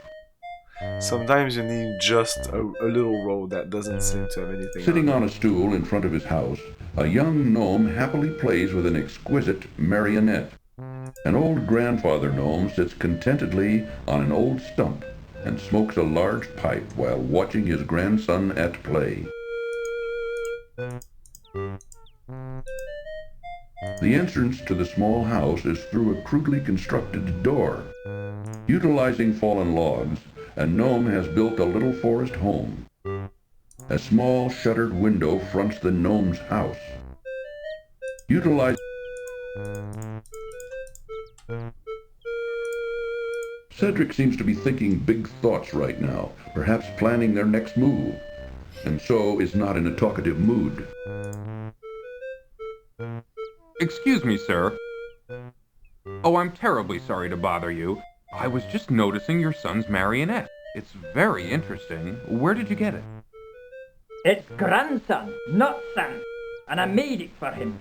Sometimes you need just a little road that doesn't seem to have anything. Sitting on a stool in front of his house, a young gnome happily plays with an exquisite marionette. An old grandfather gnome sits contentedly on an old stump and smokes a large pipe while watching his grandson at play. The entrance to the small house is through a crudely constructed door. Utilizing fallen logs, a gnome has built a little forest home. A small shuttered window fronts the gnome's house. Cedric seems to be thinking big thoughts right now, perhaps planning their next move, and so is not in a talkative mood. Excuse me, sir. Oh, I'm terribly sorry to bother you. I was just noticing your son's marionette. It's very interesting. Where did you get it? It's grandson, not son, and I made it for him.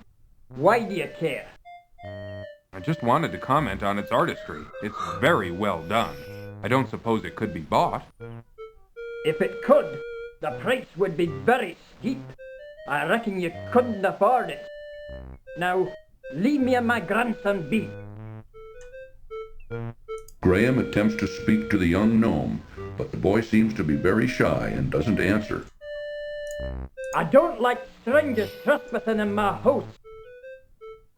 Why do you care? I just wanted to comment on its artistry. It's very well done. I don't suppose it could be bought. If it could, the price would be very steep. I reckon you couldn't afford it. Now, leave me and my grandson be. Graham attempts to speak to the young gnome, but the boy seems to be very shy and doesn't answer. I don't like strangers trespassing in my house.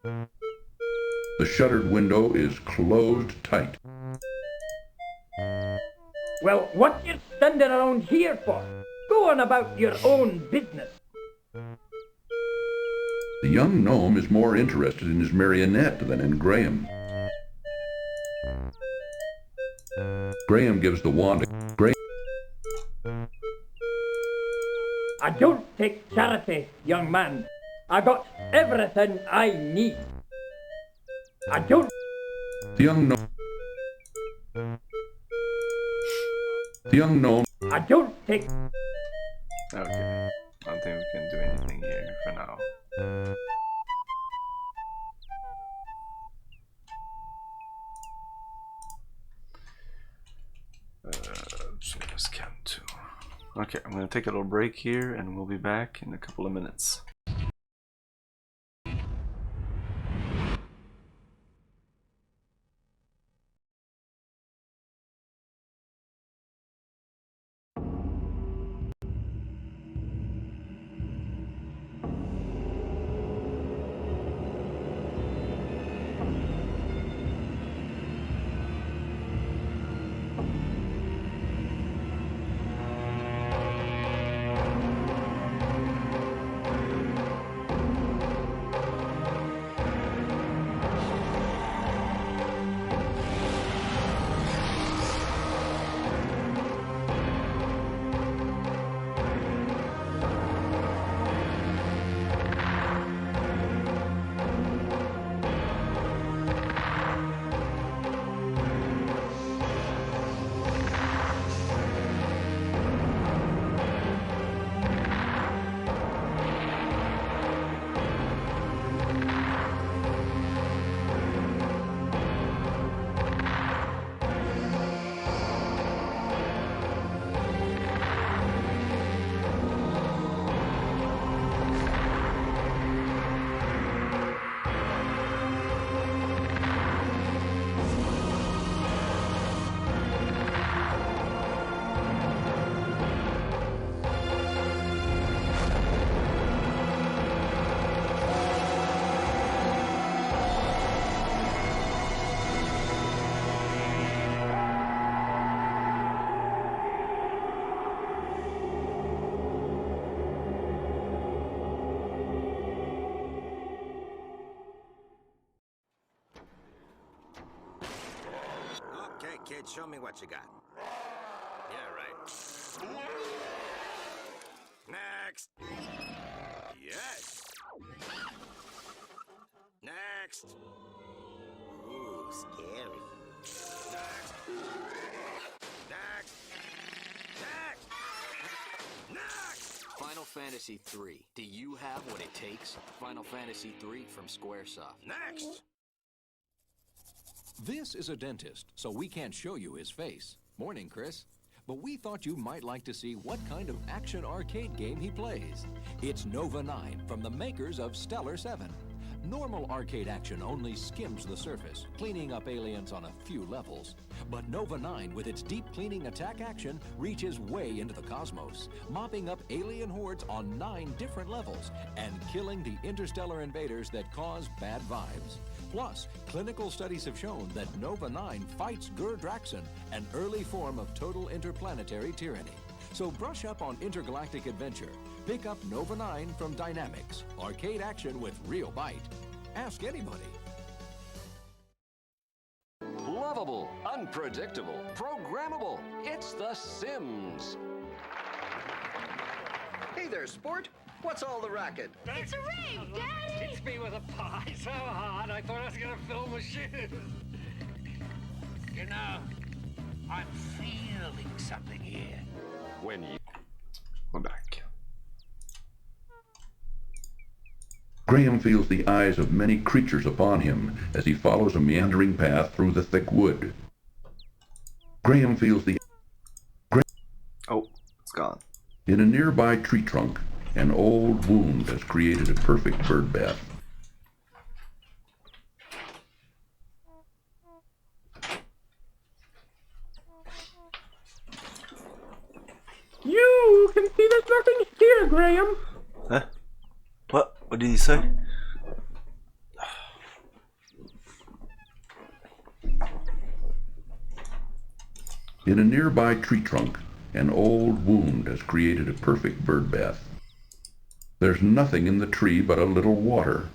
The shuttered window is closed tight. Well, what you standing around here for? Go on about your own business. The young gnome is more interested in his marionette than in Graham. Graham gives the wand to Graham. I don't take charity, young man. I got everything I need. I don't... The young gnome... I don't take... Okay. I don't think we can do anything here for now. Scan 2. Okay, I'm gonna take a little break here and we'll be back in a couple of minutes. kid, show me what you got. Yeah, right. Next. Yes. Next. Ooh, scary. Next. Next. Next. Next. Final Fantasy III. Do you have what it takes? Final Fantasy III from Squaresoft. Next. This is a dentist, so we can't show you his face. Morning, Chris. But we thought you might like to see what kind of action arcade game he plays. It's Nova 9 from the makers of Stellar 7. Normal arcade action only skims the surface, cleaning up aliens on a few levels. But Nova 9, with its deep cleaning attack action, reaches way into the cosmos, mopping up alien hordes on 9 different levels and killing the interstellar invaders that cause bad vibes. Plus, clinical studies have shown that Nova 9 fights Gur Draxon, an early form of total interplanetary tyranny. So brush up on intergalactic adventure. Pick up Nova 9 from Dynamics. Arcade action with real bite. Ask anybody. Lovable, unpredictable, programmable. It's The Sims. Hey there, sport. What's all the racket? It's a rave, Daddy! It's me with a pie so hard I thought I was gonna fill my shoes. You know, I'm feeling something here. When you... We're back. Graham feels the eyes of many creatures upon him as he follows a meandering path through the thick wood. Graham feels the... Oh, it's gone. In a nearby tree trunk, an old wound has created a perfect bird bath. You can see there's nothing here, Graham. Huh? What did he say? In a nearby tree trunk, an old wound has created a perfect bird bath. There's nothing in the tree but a little water.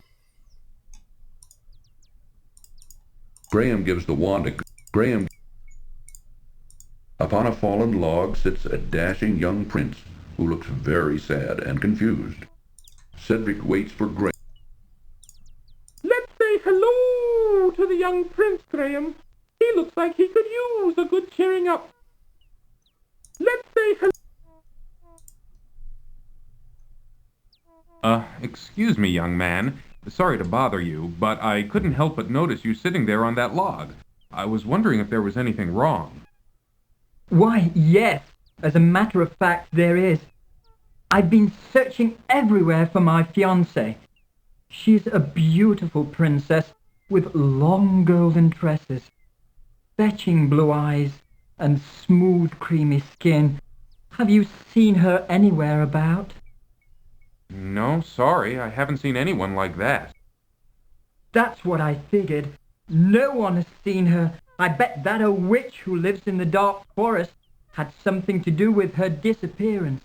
Graham gives the wand a... Graham... Upon a fallen log sits a dashing young prince who looks very sad and confused. Cedric waits for Graham. Let's say hello to the young prince, Graham. He looks like he could use a good cheering up. Let's say hello. Excuse me, young man. Sorry to bother you, but I couldn't help but notice you sitting there on that log. I was wondering if there was anything wrong. Why, yes. As a matter of fact, there is. I've been searching everywhere for my fiancée. She's a beautiful princess with long golden tresses, fetching blue eyes, and smooth creamy skin. Have you seen her anywhere about? No, sorry, I haven't seen anyone like that. That's what I figured. No one has seen her. I bet that a witch who lives in the dark forest had something to do with her disappearance.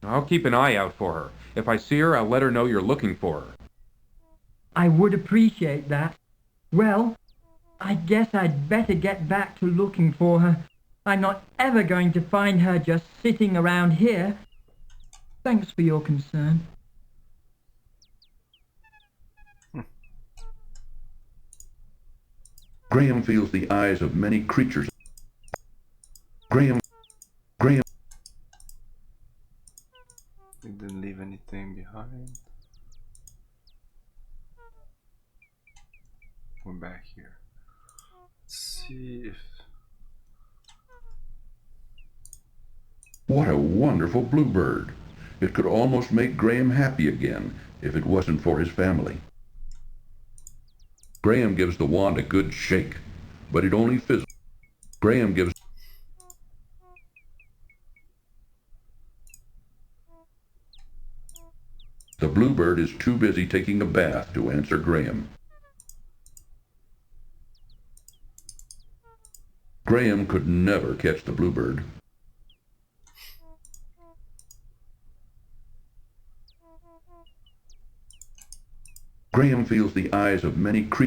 I'll keep an eye out for her. If I see her, I'll let her know you're looking for her. I would appreciate that. Well, I guess I'd better get back to looking for her. I'm not ever going to find her just sitting around here. Thanks for your concern. Graham feels the eyes of many creatures. Graham. He didn't leave anything behind. We're back here. Let's see if... What a wonderful bluebird. It could almost make Graham happy again if it wasn't for his family. Graham gives the wand a good shake, but it only fizzles. Graham gives... The bluebird is too busy taking a bath to answer Graham. Graham could never catch the bluebird. Graham feels the eyes of many creatures.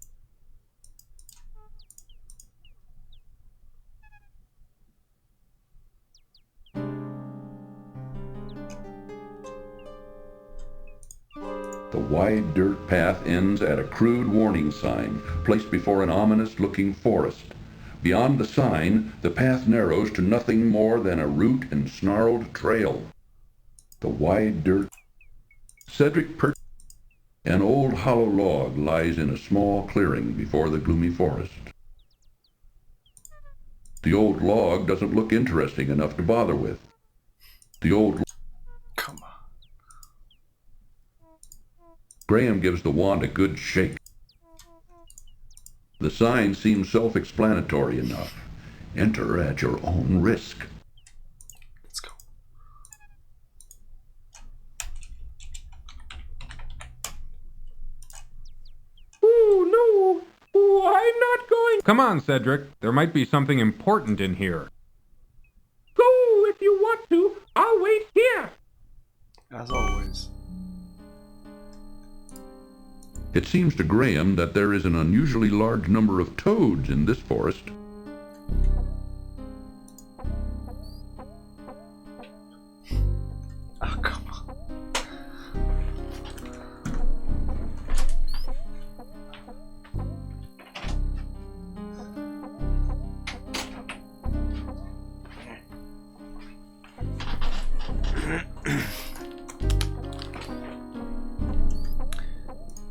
The wide dirt path ends at a crude warning sign placed before an ominous-looking forest. Beyond the sign, the path narrows to nothing more than a root and snarled trail. The wide dirt... Cedric perched... An old hollow log lies in a small clearing before the gloomy forest. The old log doesn't look interesting enough to bother with. The old... Come on. Graham gives the wand a good shake. The sign seems self-explanatory enough. Enter at your own risk. Let's go. Oh, no. Oh, I'm not going. Come on, Cedric. There might be something important in here. Go if you want to. I'll wait here. As always. It seems to Graham that there is an unusually large number of toads in this forest. Oh, come on.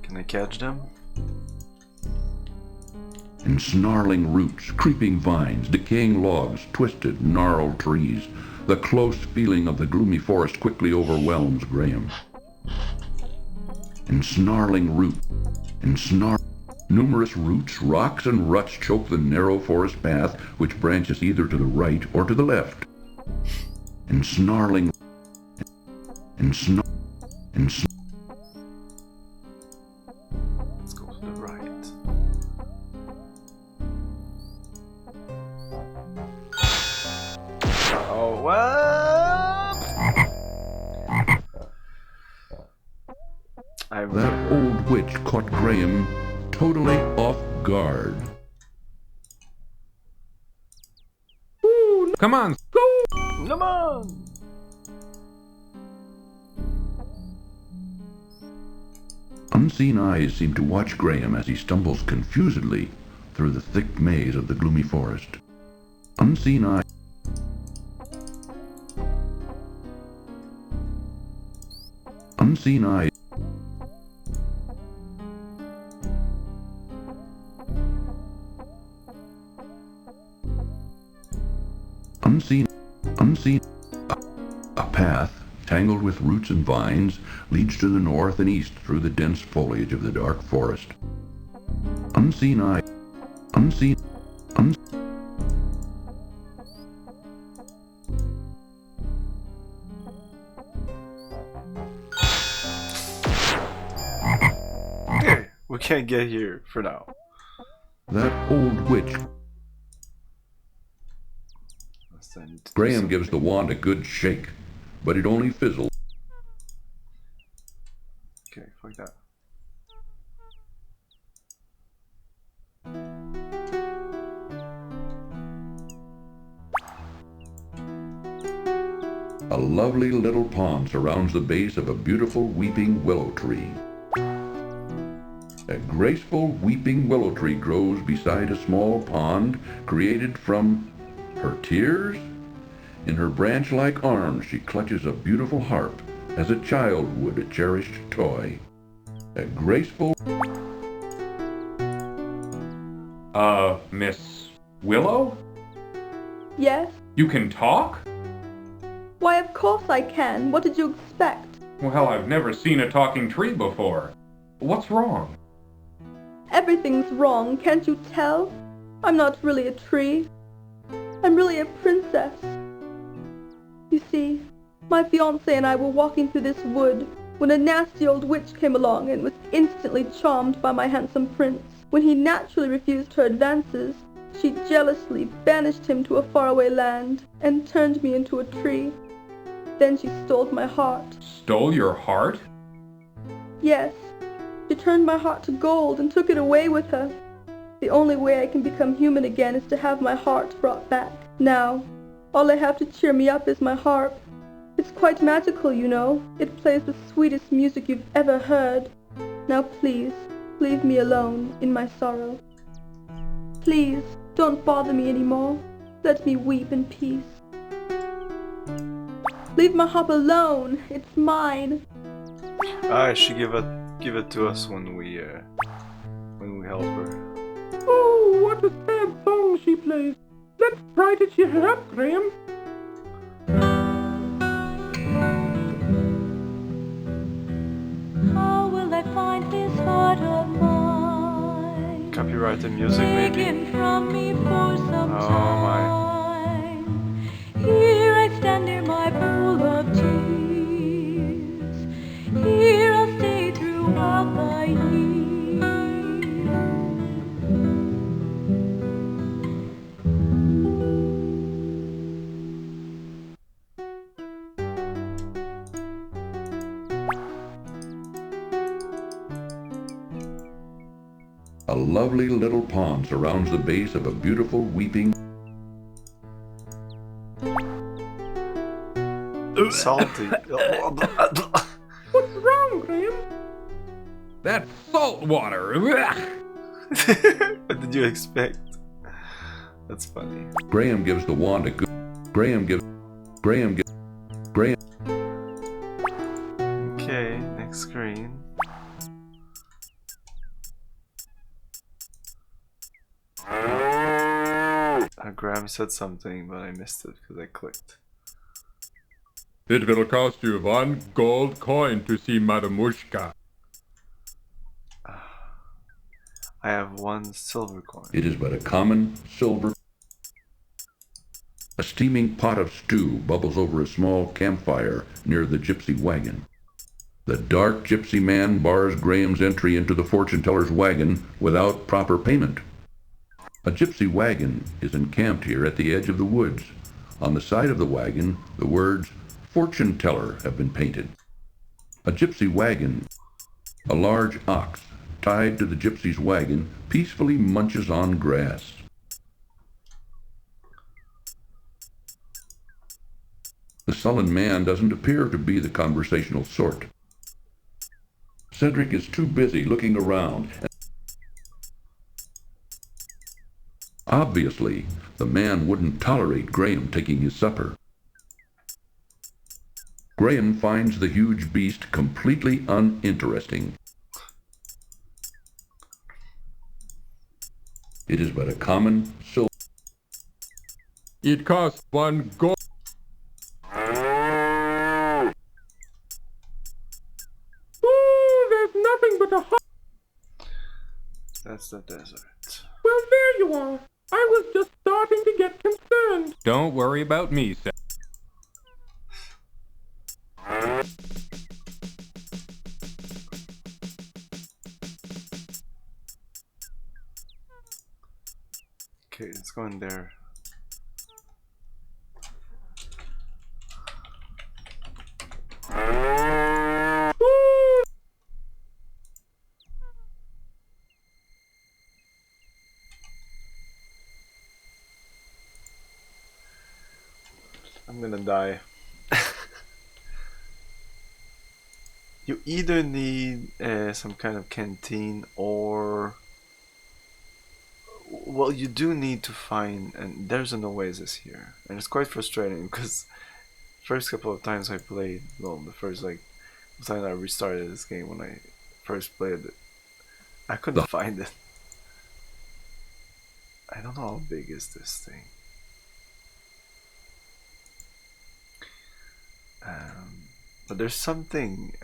Can I catch them? And snarling roots, creeping vines, decaying logs, twisted, gnarled trees. The close feeling of the gloomy forest quickly overwhelms Graham. And snarling roots, numerous roots, rocks, and ruts choke the narrow forest path which branches either to the right or to the left. And snarling, Let's go to the right. Oh, what? That old witch caught Graham totally off guard. Come on. Go. Come on. Unseen eyes seem to watch Graham as he stumbles confusedly through the thick maze of the gloomy forest. Unseen eyes. Unseen eyes. Unseen. A path, tangled with roots and vines, leads to the north and east through the dense foliage of the dark forest. Unseen eye. Unseen. Okay, we can't get here for now. That old witch. Graham gives the wand a good shake, but it only fizzles. Okay, fuck that. A lovely little pond surrounds the base of a beautiful weeping willow tree. A graceful weeping willow tree grows beside a small pond created from her tears. In her branch-like arms she clutches a beautiful harp as a child would a cherished toy. A graceful... Miss Willow? Yes? You can talk? Why, of course I can. What did you expect? Well, I've never seen a talking tree before. What's wrong? Everything's wrong, can't you tell? I'm not really a tree. I'm really a princess. You see, my fiancé and I were walking through this wood when a nasty old witch came along and was instantly charmed by my handsome prince. When he naturally refused her advances, she jealously banished him to a faraway land and turned me into a tree. Then she stole my heart. Stole your heart? Yes, she turned my heart to gold and took it away with her. The only way I can become human again is to have my heart brought back. Now, all I have to cheer me up is my harp. It's quite magical, you know. It plays the sweetest music you've ever heard. Now please, leave me alone in my sorrow. Please, don't bother me anymore. Let me weep in peace. Leave my harp alone. It's mine. She give it to us when we help her. Oh, what a sad song she plays. Let's try to cheer her up, Graham. How will I find this heart of mine? Copyrighted music, maybe? Taken from me for some Oh my. time. Here I stand near my pool of tears. Here I'll stay throughout the years. A lovely little pond surrounds the base of a beautiful weeping. Salty. What's wrong, Graham? That's salt water. What did you expect? That's funny. Graham gives the wand a good. Graham. Okay, next screen. Graham said something, but I missed it because I clicked. It will cost you 1 gold coin to see Madamushka. I have 1 silver coin. It is but a common silver. A steaming pot of stew bubbles over a small campfire near the gypsy wagon. The dark gypsy man bars Graham's entry into the fortune teller's wagon without proper payment. A gypsy wagon is encamped here at the edge of the woods. On the side of the wagon, the words "Fortune Teller" have been painted. A gypsy wagon, a large ox tied to the gypsy's wagon, peacefully munches on grass. The sullen man doesn't appear to be the conversational sort. Cedric is too busy looking around. Obviously, the man wouldn't tolerate Graham taking his supper. Graham finds the huge beast completely uninteresting. It is but a common silver. It costs 1 gold. Ooh, there's nothing but a hot... That's the desert. Well, there you are. I was just starting to get concerned. Don't worry about me, Seth. Okay, let's go in there. I'm gonna die. You either need some kind of canteen or... Well, you do need to find... And there's an oasis here. And it's quite frustrating because first couple of times I played... Well, the first time I restarted this game when I first played it, I couldn't find it. I don't know how big is this thing. But there's something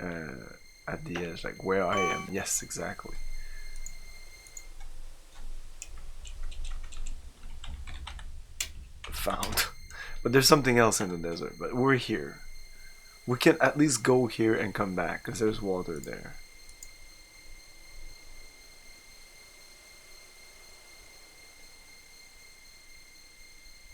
at the edge, like where I am. Yes, exactly. Found. But there's something else in the desert. But we're here. We can at least go here and come back because there's water there.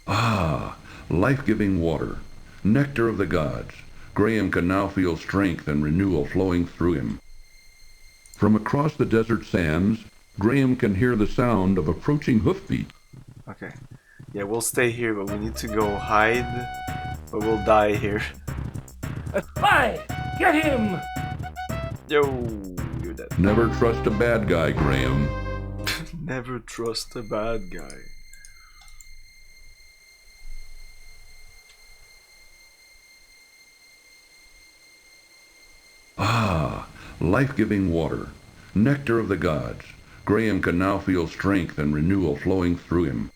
Ah, life-giving water, nectar of the gods. Graham can now feel strength and renewal flowing through him. From across the desert sands, Graham can hear the sound of approaching hoofbeats. Okay. Yeah, we'll stay here, but we need to go hide, or we'll die here. A spy! Get him! Yo, you're dead. Never trust a bad guy, Graham. Never trust a bad guy. Ah, life-giving water. Nectar of the gods. Graham can now feel strength and renewal flowing through him.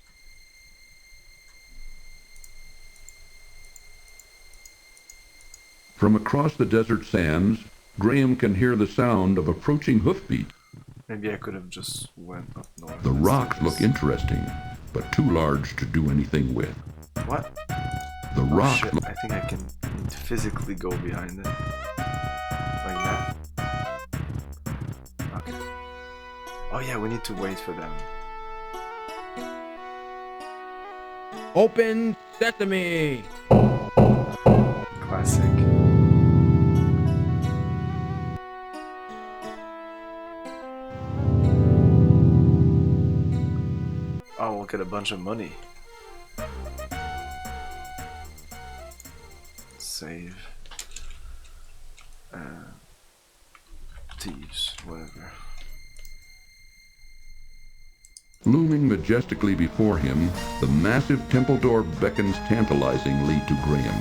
From across the desert sands, Graham can hear the sound of approaching hoofbeats. Maybe I could have just went up north. The rocks look interesting, but too large to do anything with. What? The rocks shit. look... I think I can need to physically go behind it. Like that. Okay. Oh yeah, we need to wait for them. Open sesame! Classic. Oh, we'll get a bunch of money. Save. Thieves, whatever. Looming majestically before him, the massive temple door beckons tantalizingly to Graham.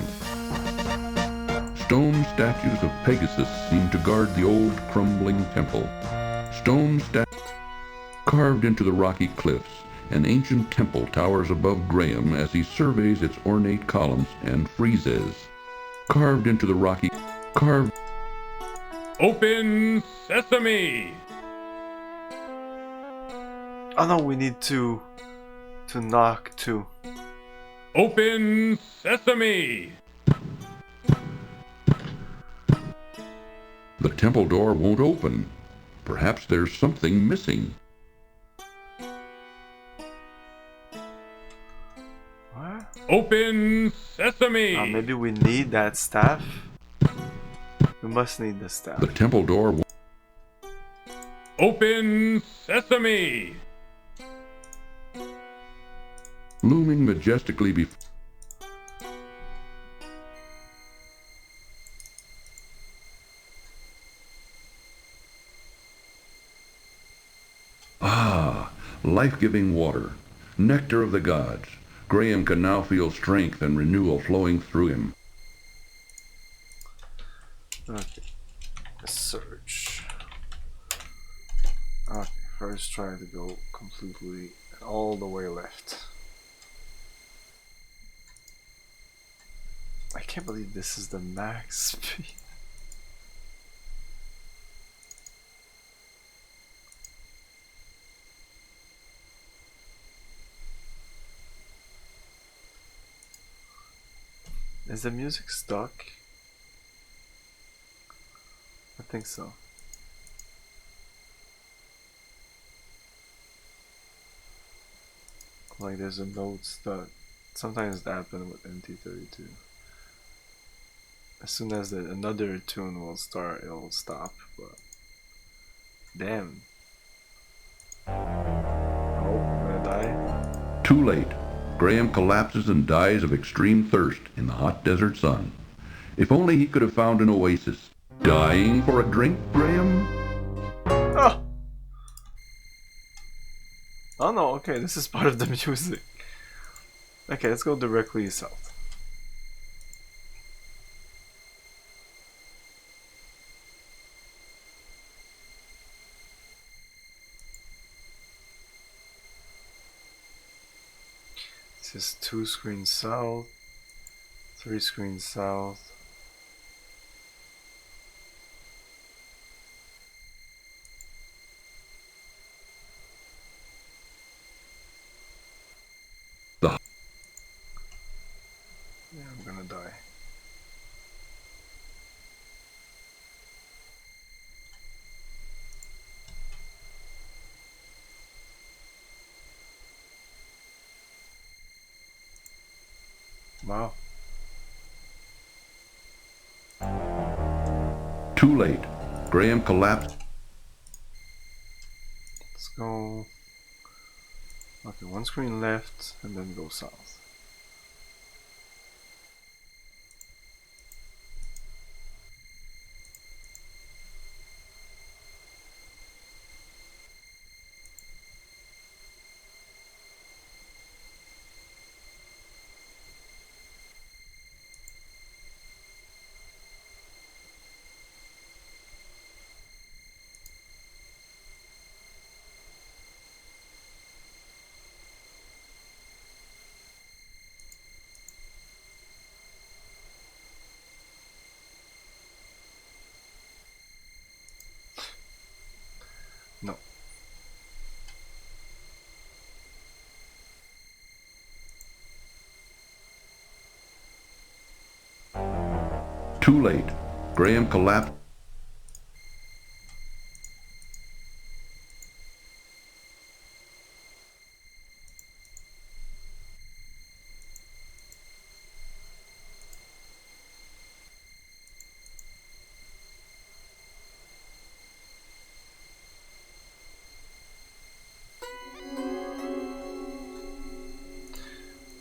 Stone statues of Pegasus seem to guard the old crumbling temple. Stone statues carved into the rocky cliffs. An ancient temple towers above Graham as he surveys its ornate columns and friezes. Carved into the rocky... Open sesame! Oh no, we need to knock too. Open sesame! The temple door won't open. Perhaps there's something missing. What? Open sesame! Maybe we need that staff. We must need the staff. The temple door won't... Open sesame! Looming majestically before... Ah, life-giving water. Nectar of the gods. Graham can now feel strength and renewal flowing through him. Okay. Search. Okay, first try to go completely all the way left. I can't believe this is the max speed. Is the music stuck? I think so. Like there's a note stuck. Sometimes that happens with MT32. As soon as another tune will start, it'll stop, but... Damn. Oh, I'm gonna die. Too late. Graham collapses and dies of extreme thirst in the hot desert sun. If only he could have found an oasis. Dying for a drink, Graham? Oh! Oh no, okay, this is part of the music. Okay, let's go directly south. This is 2 screens south, 3 screens south. Yeah, I'm gonna die. Wow. Too late. Graham collapsed. Let's go. Okay, 1 screen left and then go south. Too late. Graham collapsed.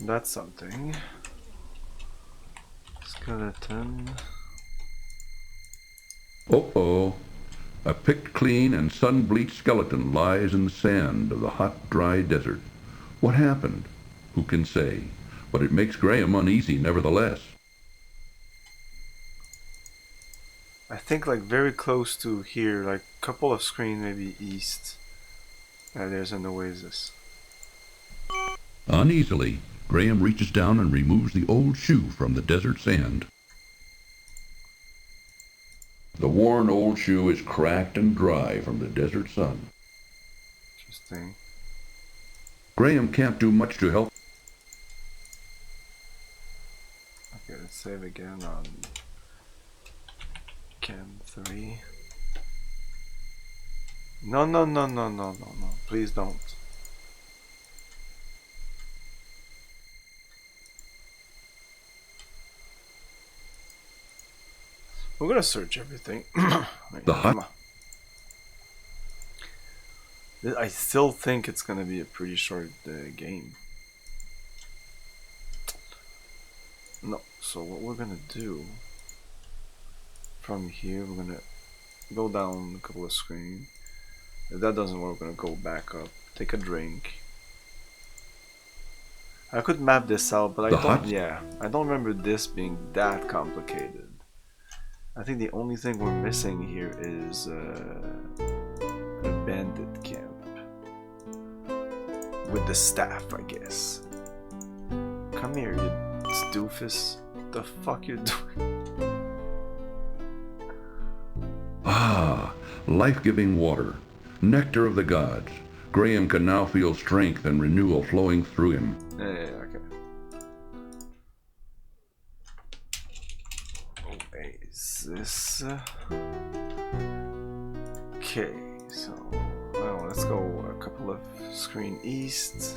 That's something. Skeleton. Uh-oh. A picked clean and sun-bleached skeleton lies in the sand of the hot, dry desert. What happened? Who can say? But it makes Graham uneasy nevertheless. I think like very close to here, like a couple of screens maybe east. There's an oasis. Uneasily, Graham reaches down and removes the old shoe from the desert sand. The worn old shoe is cracked and dry from the desert sun. Interesting. Graham can't do much to help. Okay, let's save again on Cam 3. No, no, no, no, no, no, no. Please don't. We're gonna search everything. The hut. I still think it's gonna be a pretty short game. No, so what we're gonna do from here, we're gonna go down a couple of screens. If that doesn't work, we're gonna go back up, take a drink. I could map this out, but I don't remember this being that complicated. I think the only thing we're missing here is a bandit camp with the staff, I guess. Come here, you doofus. What the fuck you doing? Ah, life-giving water, nectar of the gods. Graham can now feel strength and renewal flowing through him. Yeah, okay. Oasis. Okay, so well, let's go a couple of screen east.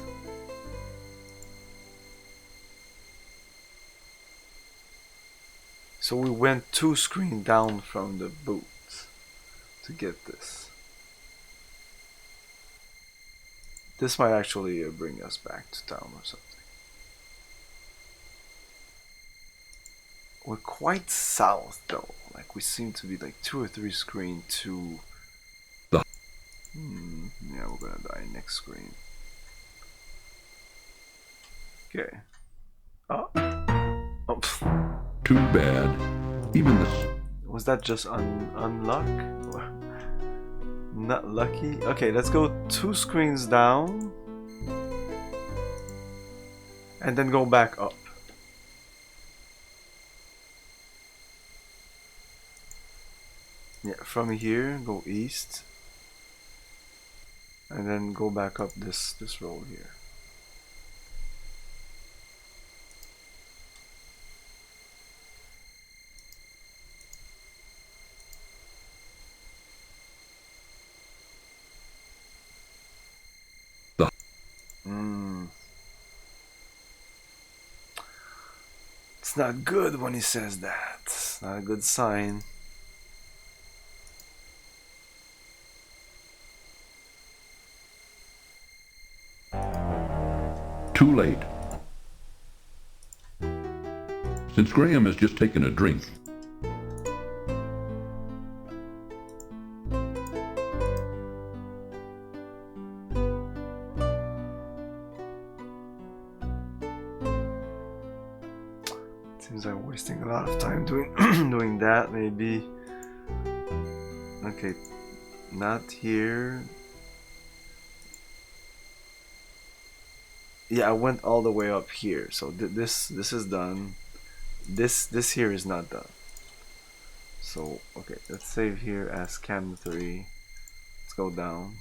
So we went 2 screens down from the boot to get this. This might actually bring us back to town or something. We're quite south though, like we seem to be like 2 or 3 screens to... yeah, we're gonna die next screen. Okay. Oh. Too bad. Even this. Was that just unluck? Or not lucky? Okay, let's go 2 screens down. And then go back up. Yeah, from here, go east. And then go back up this road here. It's not good when he says that. It's not a good sign. Too late. Since Graham has just taken a drink, seems I'm wasting a lot of time doing doing that. Maybe. Okay, not here. Yeah, I went all the way up here, so this is done. This here is not done. So okay, let's save here as Cam 3. Let's go down.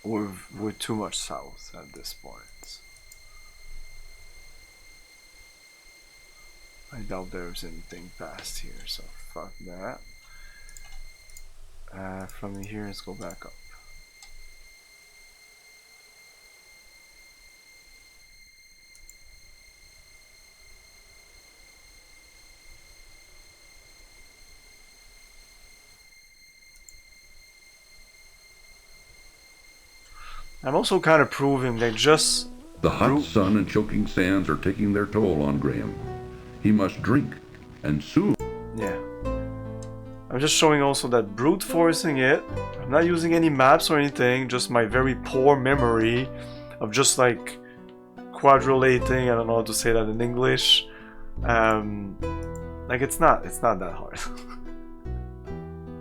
we're too much south at this point. I doubt there's anything past here, so fuck that. From here, let's go back up. I'm also kind of proving that just... The hot sun and choking sands are taking their toll on Graham. He must drink, and soon. Yeah. I'm just showing also that brute forcing it. I'm not using any maps or anything, just my very poor memory of just like quadrilating, I don't know how to say that in English. Like it's not that hard.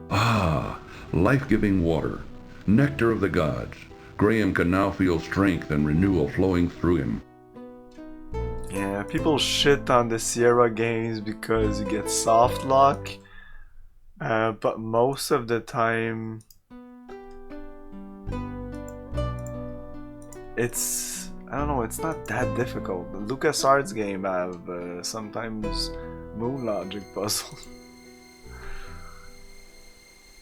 Ah, life-giving water, nectar of the gods. Graham can now feel strength and renewal flowing through him. Yeah, people shit on the Sierra games because you get soft lock, but most of the time it's, I don't know, it's not that difficult. The LucasArts game have sometimes moon logic puzzles.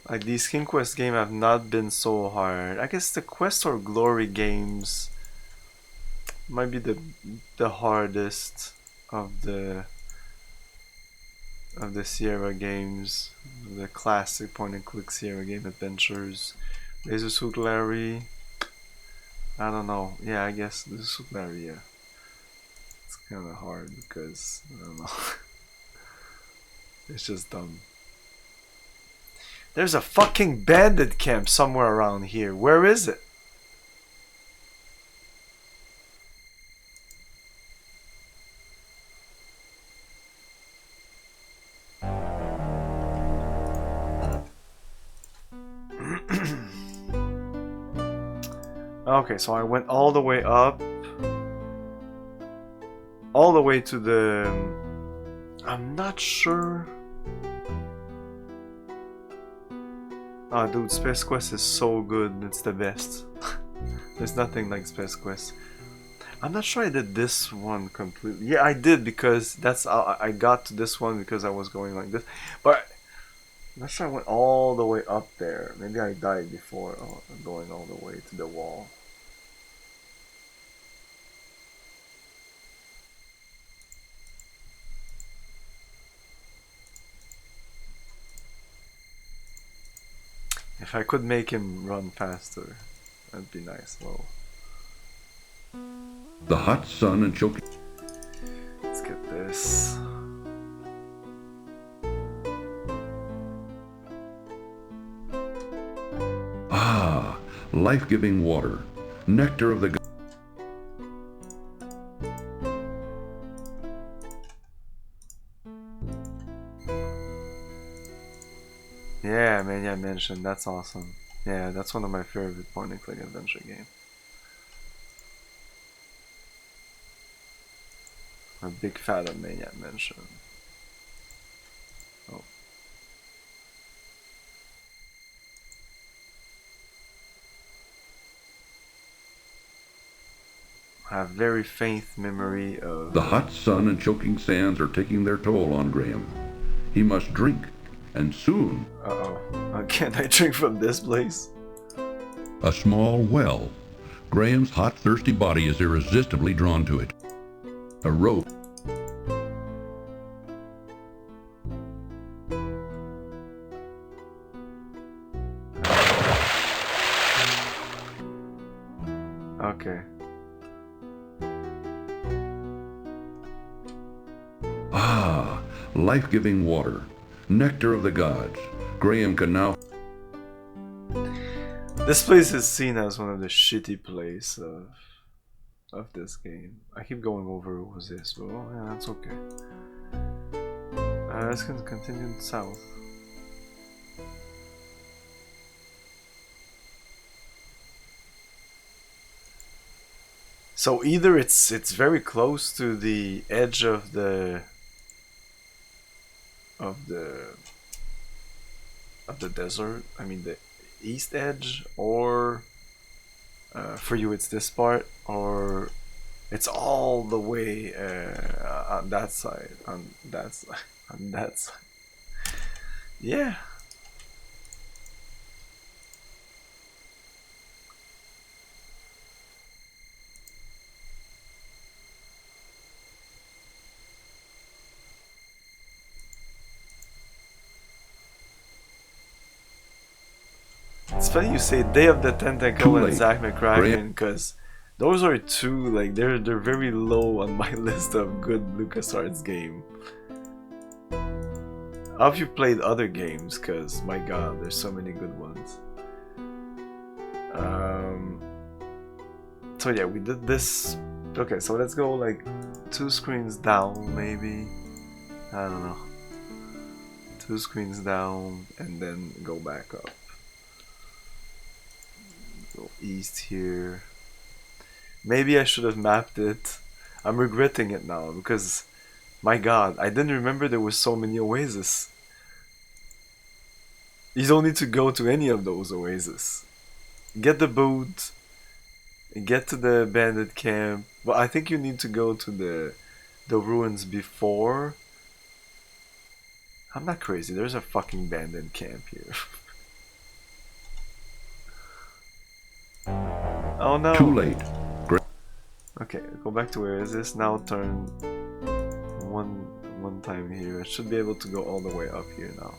Like these King Quest games have not been so hard. I guess the Quest or Glory games might be the hardest of the Sierra games, the classic point-and-click Sierra game adventures. Laser Suit Larry, I don't know. Yeah, I guess Laser Suit Larry. Yeah, it's kind of hard because I don't know. It's just dumb. There's a fucking bandit camp somewhere around here. Where is it? Okay, so I went all the way up. All the way to the... I'm not sure... Ah, dude, Space Quest is so good. It's the best. There's nothing like Space Quest. I'm not sure I did this one completely. Yeah, I did because that's how I got to this one because I was going like this. But I'm not sure I went all the way up there. Maybe I died before going all the way to the wall. If I could make him run faster, that'd be nice. Whoa. The hot sun and choking. Let's get this. Ah, life-giving water, nectar of the gods. Yeah, Maniac Mansion, that's awesome. Yeah, that's one of my favorite point-and-click adventure games. I'm a big fan of Maniac Mansion. Oh. I have very faint memory of... The hot sun and choking sands are taking their toll on Graham. He must drink, and soon. Uh-oh. Can't I drink from this place? A small well. Graham's hot, thirsty body is irresistibly drawn to it. A rope. Okay. Ah, life-giving water, nectar of the gods. Graham can now... This place is seen as one of the shitty places of this game. I keep going over what was this, but oh, yeah, that's okay. Let's continue south. So either it's very close to the edge of the desert, I mean the east edge, or For you, it's this part, or it's all the way on that side, on that side, on that side. Yeah. It's funny you say Day of the Tentacle and Zack McCracken, because those are two, like, they're very low on my list of good LucasArts game. How have you played other games? Because my god, there's so many good ones. So yeah, we did this. Okay, so let's go like 2 screens down, maybe. I don't know. 2 screens down and then go back up. Go east here. Maybe I should have mapped it. I'm regretting it now because, my god, I didn't remember there were so many oases. You don't need to go to any of those oases. Get the boot, get to the bandit camp. Well, I think you need to go to the ruins before. I'm not crazy, there's a fucking bandit camp here. Oh no! Too late. Okay, go back to where is this? Now turn one time here. I should be able to go all the way up here now.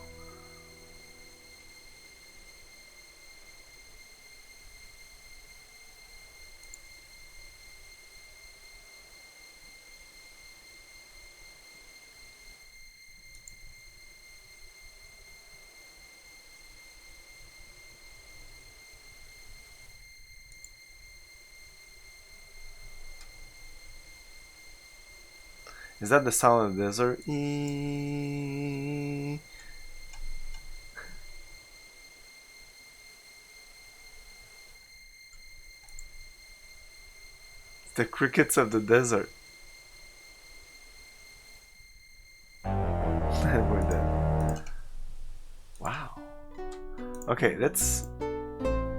Is that the sound of the desert? Eee. It's the crickets of the desert. We're dead. Wow. Okay, let's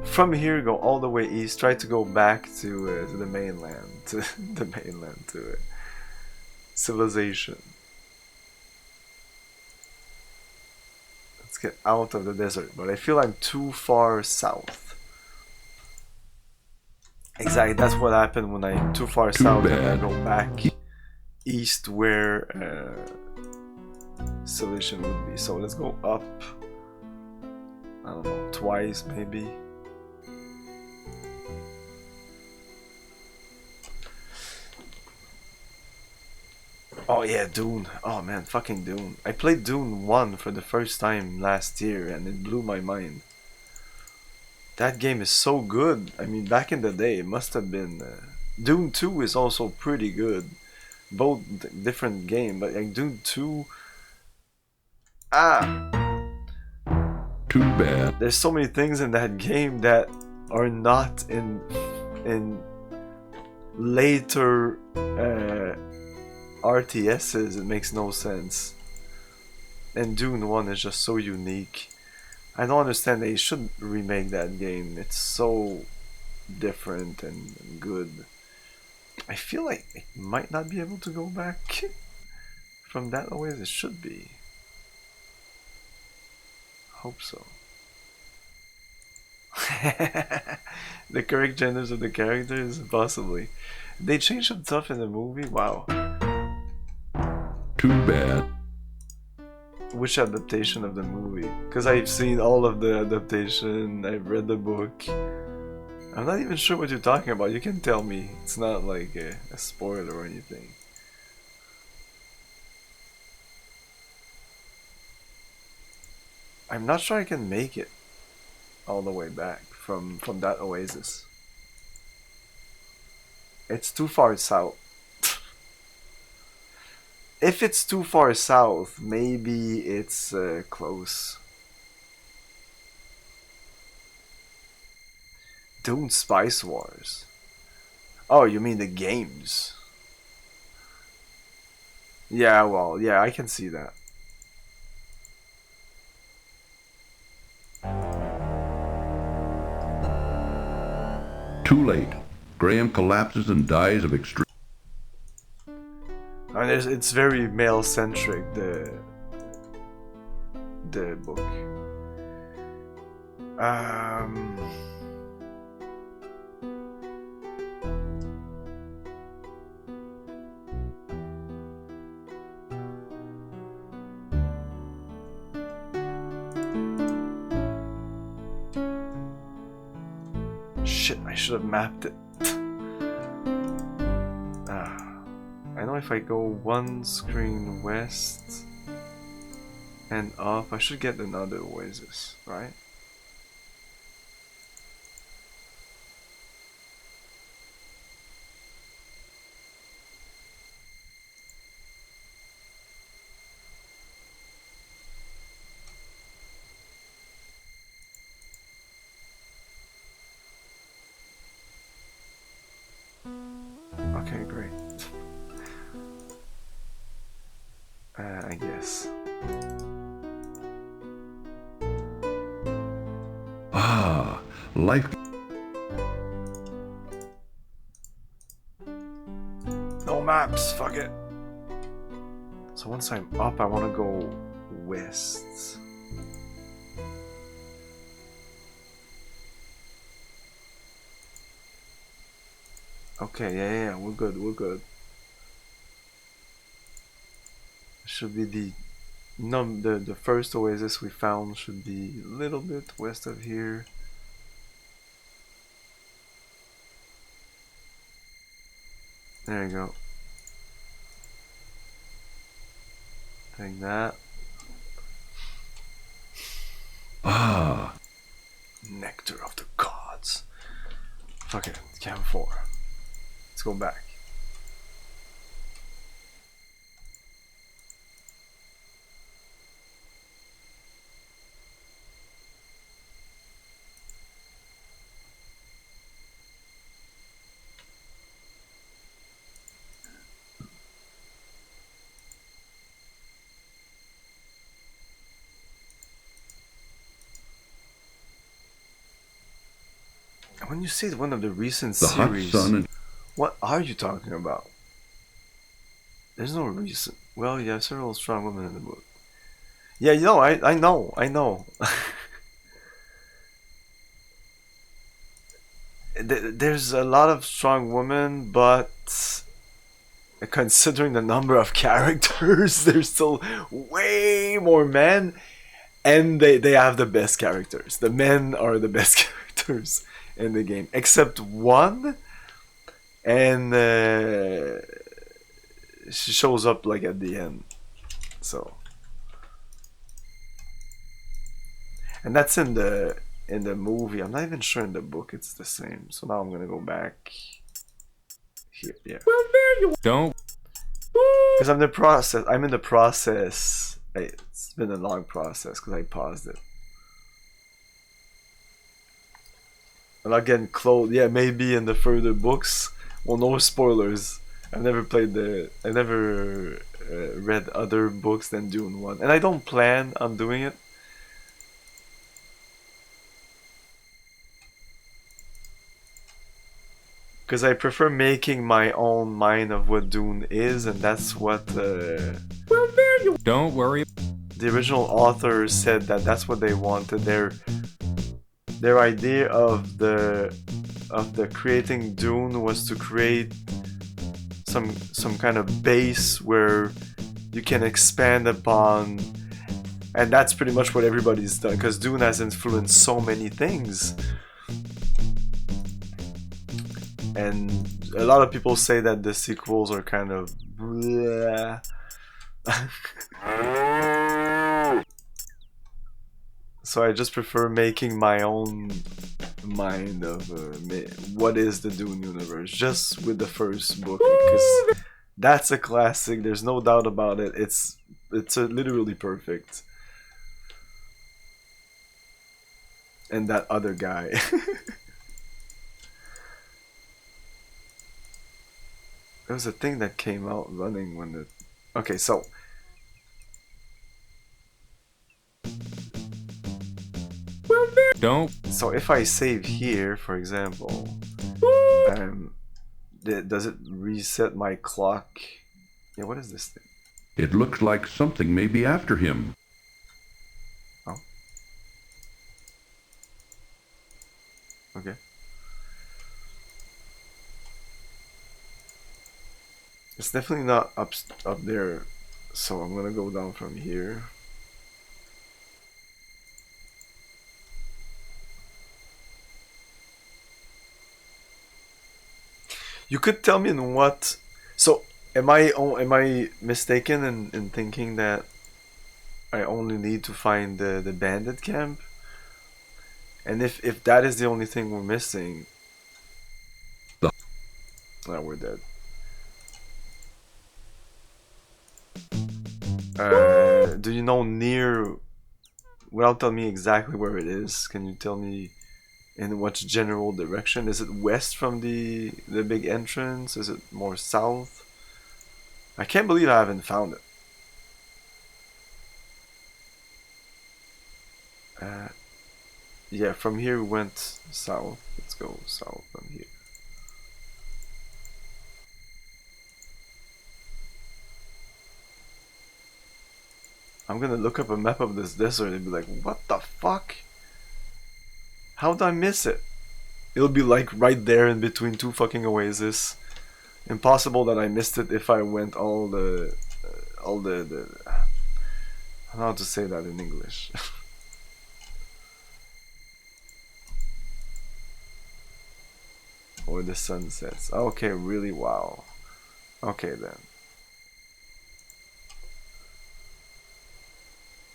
from here go all the way east. Try to go back to the mainland, to civilization. Let's get out of the desert, but I feel I'm too far south. Exactly, that's what happened when I'm too far south and I go back east where civilization would be. So let's go up, I don't know, twice maybe. Oh yeah, Dune. Oh man, fucking Dune. I played Dune 1 for the first time last year and it blew my mind. That game is so good. I mean, back in the day, it must have been... Dune 2 is also pretty good. Both different game, but like Dune 2... Too bad. There's so many things in that game that are not in later... RTSs. It makes no sense. And Dune 1 is just so unique. I don't understand they should remake that game. It's so different and good. I feel like it might not be able to go back from that away as it should be. Hope so. The correct genders of the characters? Possibly. They changed some stuff in the movie? Wow. Too bad. Which adaptation of the movie? Because I've seen all of the adaptation, I've read the book. I'm not even sure what you're talking about. You can tell me. It's not like a spoiler or anything. I'm not sure I can make it all the way back from that oasis. It's too far south. If it's too far south, maybe it's close. Dune Spice Wars. Oh, you mean the games? Yeah, well, yeah, I can see that. Too late. Graham collapses and dies of extreme... And it's very male-centric, the book. Shit, I should have mapped it. I know if I go one screen west and up, I should get another oasis, right? Okay, great. I guess. Ah, life... No maps, fuck it. So once I'm up, I want to go west. Okay, yeah, we're good, we're good. Should be the first oasis we found should be a little bit west of here. There you go. Take that. Ah. Nectar of the gods. Fuck it, Camp 4. Let's go back. When you say one of the recent The hot series, sun and... what are you talking about? There's no recent. Well, yeah, several strong women in the book. Yeah, you know, I know. There's a lot of strong women, but considering the number of characters, there's still way more men, and they have the best characters. The men are the best characters in the game, except one, and she shows up like at the end. So, and that's in the movie. I'm not even sure in the book it's the same. So now I'm gonna go back here. Yeah. Well, there you Don't. Because I'm in the process. It's been a long process because I paused it. I'm not getting close. Yeah, maybe in the further books. Well, no spoilers. I never read other books than Dune 1, and I don't plan on doing it. Because I prefer making my own mind of what Dune is, and that's what Don't worry. the original author said that's what they wanted. Their idea of the creating Dune was to create some kind of base where you can expand upon, and that's pretty much what everybody's done, because Dune has influenced so many things. And a lot of people say that the sequels are kind of bleh. So I just prefer making my own mind of what is the Dune universe, just with the first book, because that's a classic. There's no doubt about it. It's literally perfect. And that other guy. There was a thing that came out running when the... Okay, so... Don't. So if I save here, for example... Does it reset my clock? Yeah, what is this thing? It looks like something may be after him. Oh. Okay. It's definitely not up there, so I'm gonna go down from here. You could tell me in what. So, am I mistaken in thinking that I only need to find the bandit camp? And if that is the only thing we're missing, now we're dead. Do you know near? Without telling me exactly where it is, can you tell me in what general direction? Is it west from the big entrance? Is it more south? I can't believe I haven't found it. Yeah, from here we went south. Let's go south from here. I'm gonna look up a map of this desert and be like, what the fuck? How did I miss it? It'll be like right there in between two fucking oases. Impossible that I missed it if I went all the I don't know how to say that in English. Or the sun sets. Okay, really? Wow. Okay then.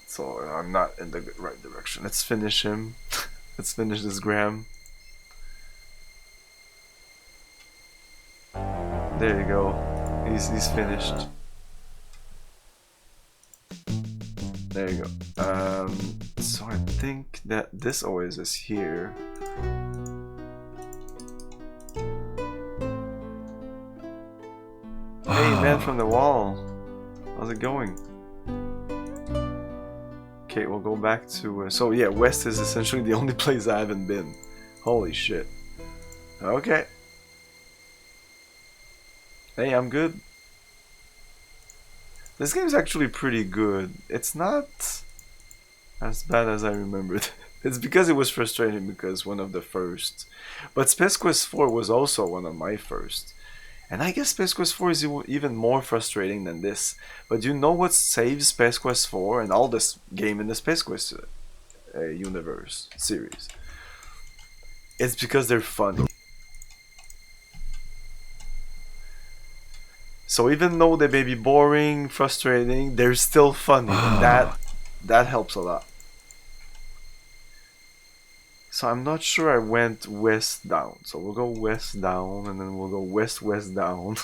So I'm not in the right direction. Let's finish him. Let's finish this Graham. There you go. He's finished. There you go. So I think that this always is here. Hey, man from the wall. How's it going? Okay, we'll go back to... so yeah, west is essentially the only place I haven't been. Holy shit. Okay. Hey, I'm good. This game's actually pretty good. It's not as bad as I remembered. It's because it was frustrating because one of the first. But Space Quest 4 was also one of my first. And I guess Space Quest 4 is even more frustrating than this. But you know what saves Space Quest 4 and all this game in the Space Quest universe series? It's because they're funny. So even though they may be boring, frustrating, they're still funny. And that helps a lot. So I'm not sure I went west down. So we'll go west down and then we'll go west down.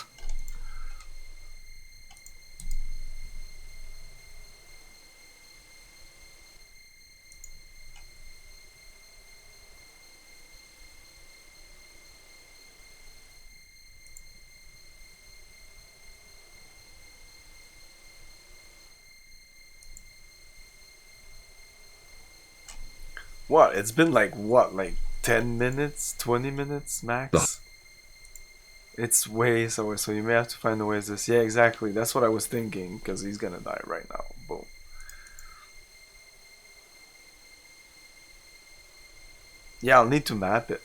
What? It's been like what? Like 10 minutes? 20 minutes max? It's way so you may have to find the ways this. Yeah, exactly. That's what I was thinking because he's gonna die right now. Boom. Yeah, I'll need to map it.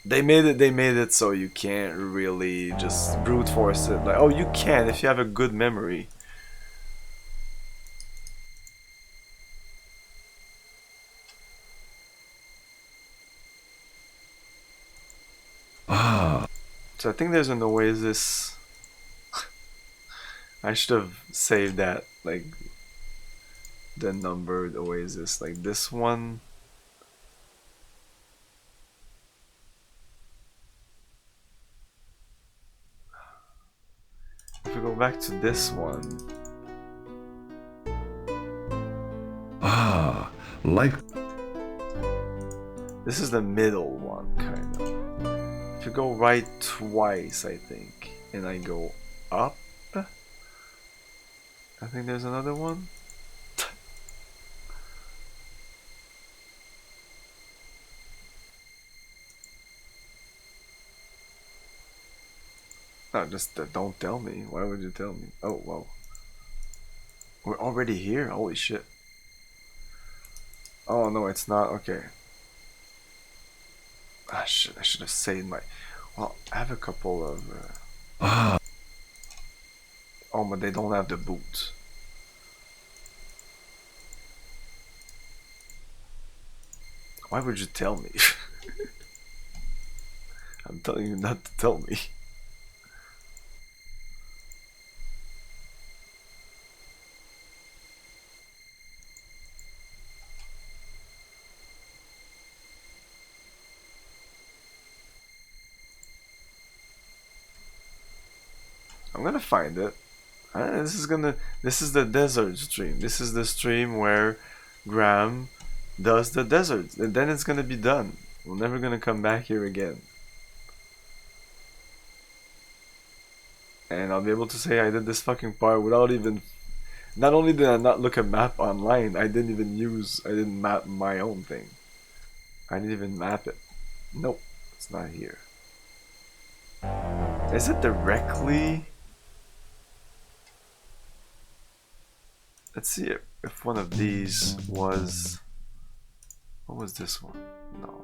They made it so you can't really just brute force it. Like, oh, you can if you have a good memory. So I think there's an Oasis. I should have saved that, like the numbered Oasis, like this one. If we go back to this one. Life. This is the middle one, kind of. If you go right twice, I think, and I go up, I think there's another one. No, just don't tell me. Why would you tell me? Oh, whoa. We're already here? Holy shit. Oh, no, it's not. Okay. Ah, shit. I should have saved my... Well, I have a couple of... Oh, but they don't have the boots. Why would you tell me? I'm telling you not to tell me. I'm gonna find it. This is the desert stream. This is the stream where Graham does the desert. And then it's gonna be done. We're never gonna come back here again. And I'll be able to say I did this fucking part without even... Not only did I not look a map online, I didn't map my own thing. I didn't even map it. Nope, it's not here. Is it directly... Let's see if one of these was... What was this one? No.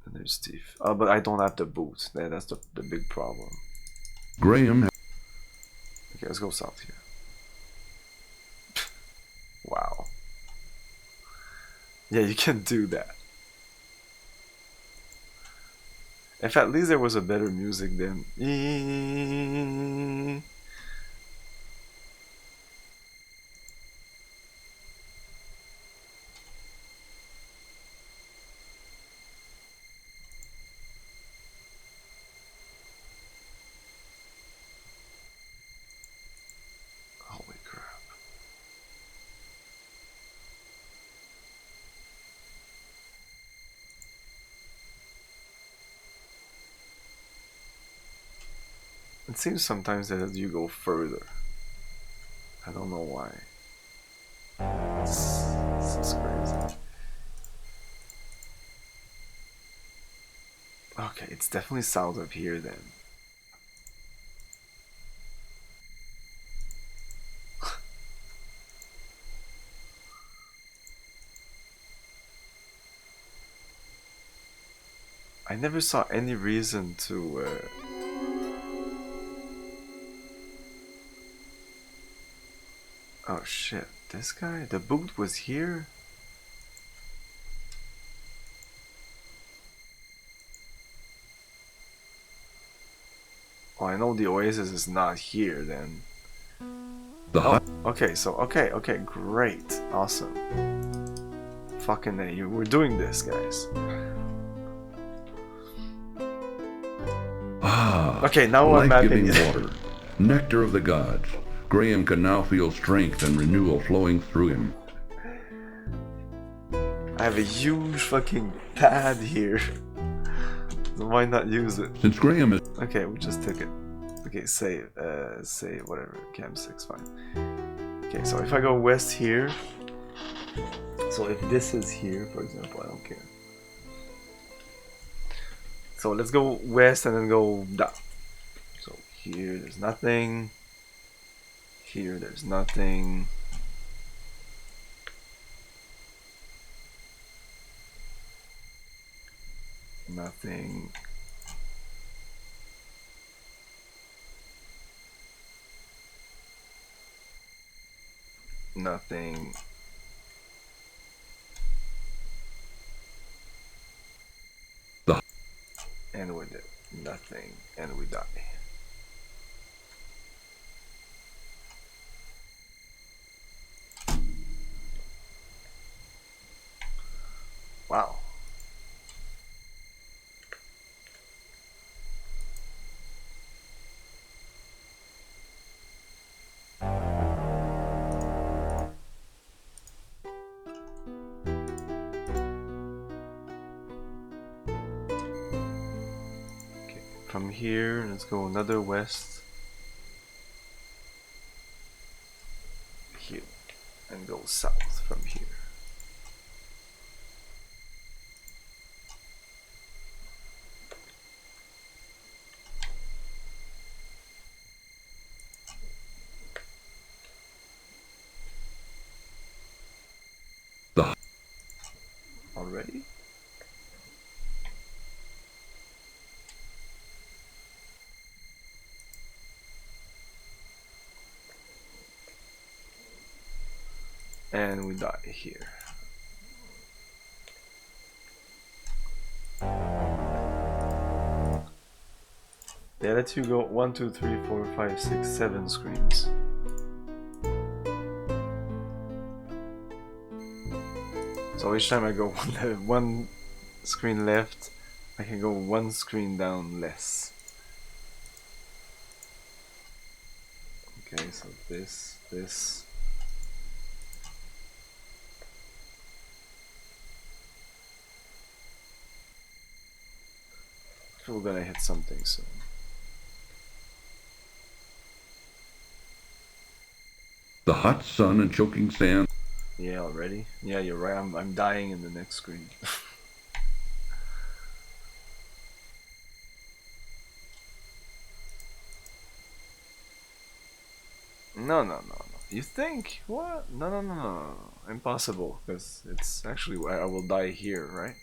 And there's Steve. Oh, but I don't have the boots. That's the big problem. Graham. Okay, let's go south here. Wow. Yeah, you can do that. If at least there was a better music then. Holy crap. It seems sometimes that you go further. I don't know why. This is crazy. Okay, it's definitely south of here then. I never saw any reason to Oh shit, this guy? The boot was here? Oh, I know the Oasis is not here then. Okay, so okay, great. Awesome. Fucking A, we're doing this, guys. Okay, now I'm mapping life-giving it. water, nectar of the gods. Graham can now feel strength and renewal flowing through him. I have a huge fucking pad here. So why not use it? Since Graham is... Okay, we just took it. Okay, save, whatever, cam 6, fine. Okay, so if I go west here, so if this is here, for example, I don't care. So let's go west and then go down. So here, there's nothing. Here, there's nothing. Nothing. Nothing. And we did nothing, and we die. Wow. From here, let's go another west. Here. And go south from here. ready? And we die here. They let you go 1, 2, 3, 4, 5, 6, 7 screens. So each time I go one screen left, I can go one screen down less. Okay, so this. I feel that I hit something soon. The hot sun and choking sand. Yeah, already? Yeah, you're right. I'm dying in the next screen. No. You think? What? No. Impossible. Because it's actually I will die here, right?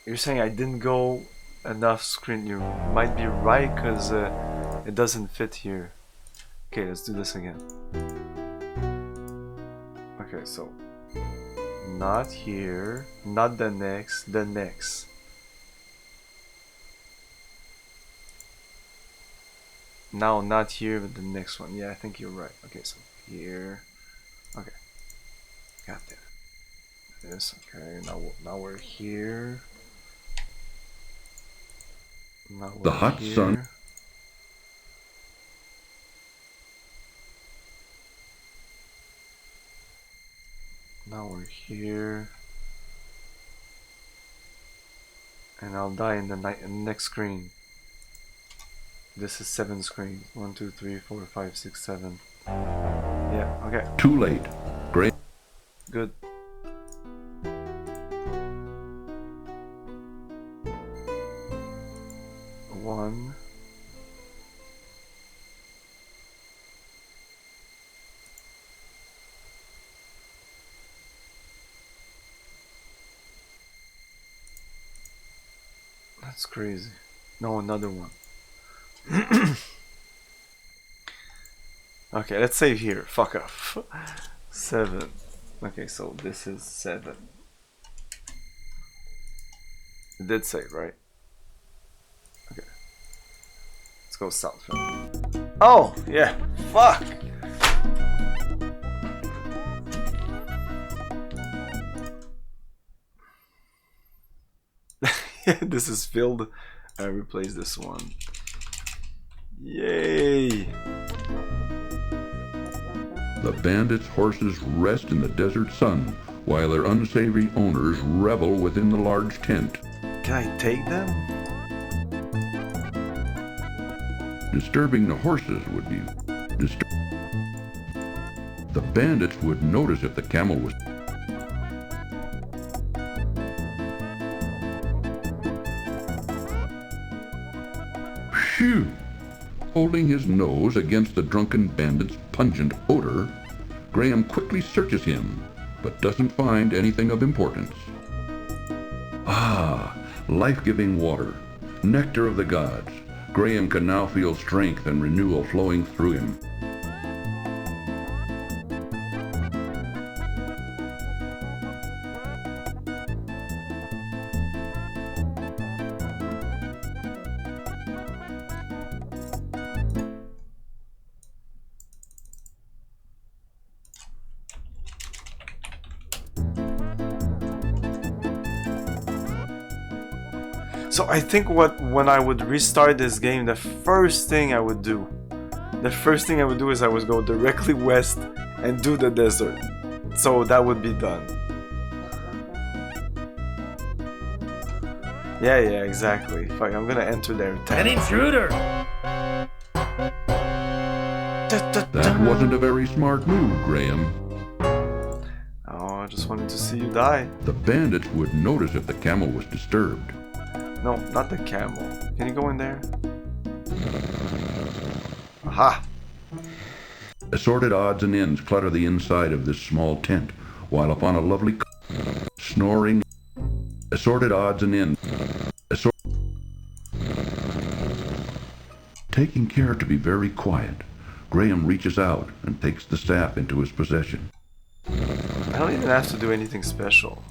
You're saying I didn't go enough screen. You might be right because it doesn't fit here. Okay, let's do this again. Okay, so not here, not the next, the next. Now not here, but the next one. Yeah, I think you're right. Okay, so here. Okay, got that. This. Okay, now we're here. Now The hot here. sun. Now we're here. And I'll die in the next screen. This is 7 screens. 1, 2, 3, 4, 5, 6, 7. Yeah, okay. Too late. Great. Good. One. That's crazy. No, another one. Okay, let's save here. Fuck off. 7. Okay, so this is 7. It did save, right? Okay. Let's go south. Oh, yeah. Fuck. This is filled. I replace this one. Yay! The bandits' horses rest in the desert sun, while their unsavory owners revel within the large tent. Can I take them? Disturbing the horses would be The bandits would notice if the camel was Phew! Holding his nose against the drunken bandit's pungent odor, Graham quickly searches him, but doesn't find anything of importance. Ah, life-giving water, nectar of the gods. Graham can now feel strength and renewal flowing through him. So I think when I would restart this game, the first thing I would do is I would go directly west and do the desert. So that would be done. Yeah, exactly. Fuck, I'm gonna enter their town. An intruder! That wasn't a very smart move, Graham. Oh, I just wanted to see you die. The bandits would notice if the camel was disturbed. No, not the camel. Can you go in there? Aha! Assorted odds and ends clutter the inside of this small tent, while upon a lovely snoring. Assorted odds and ends. Taking care to be very quiet, Graham reaches out and takes the staff into his possession. I don't even have to do anything special.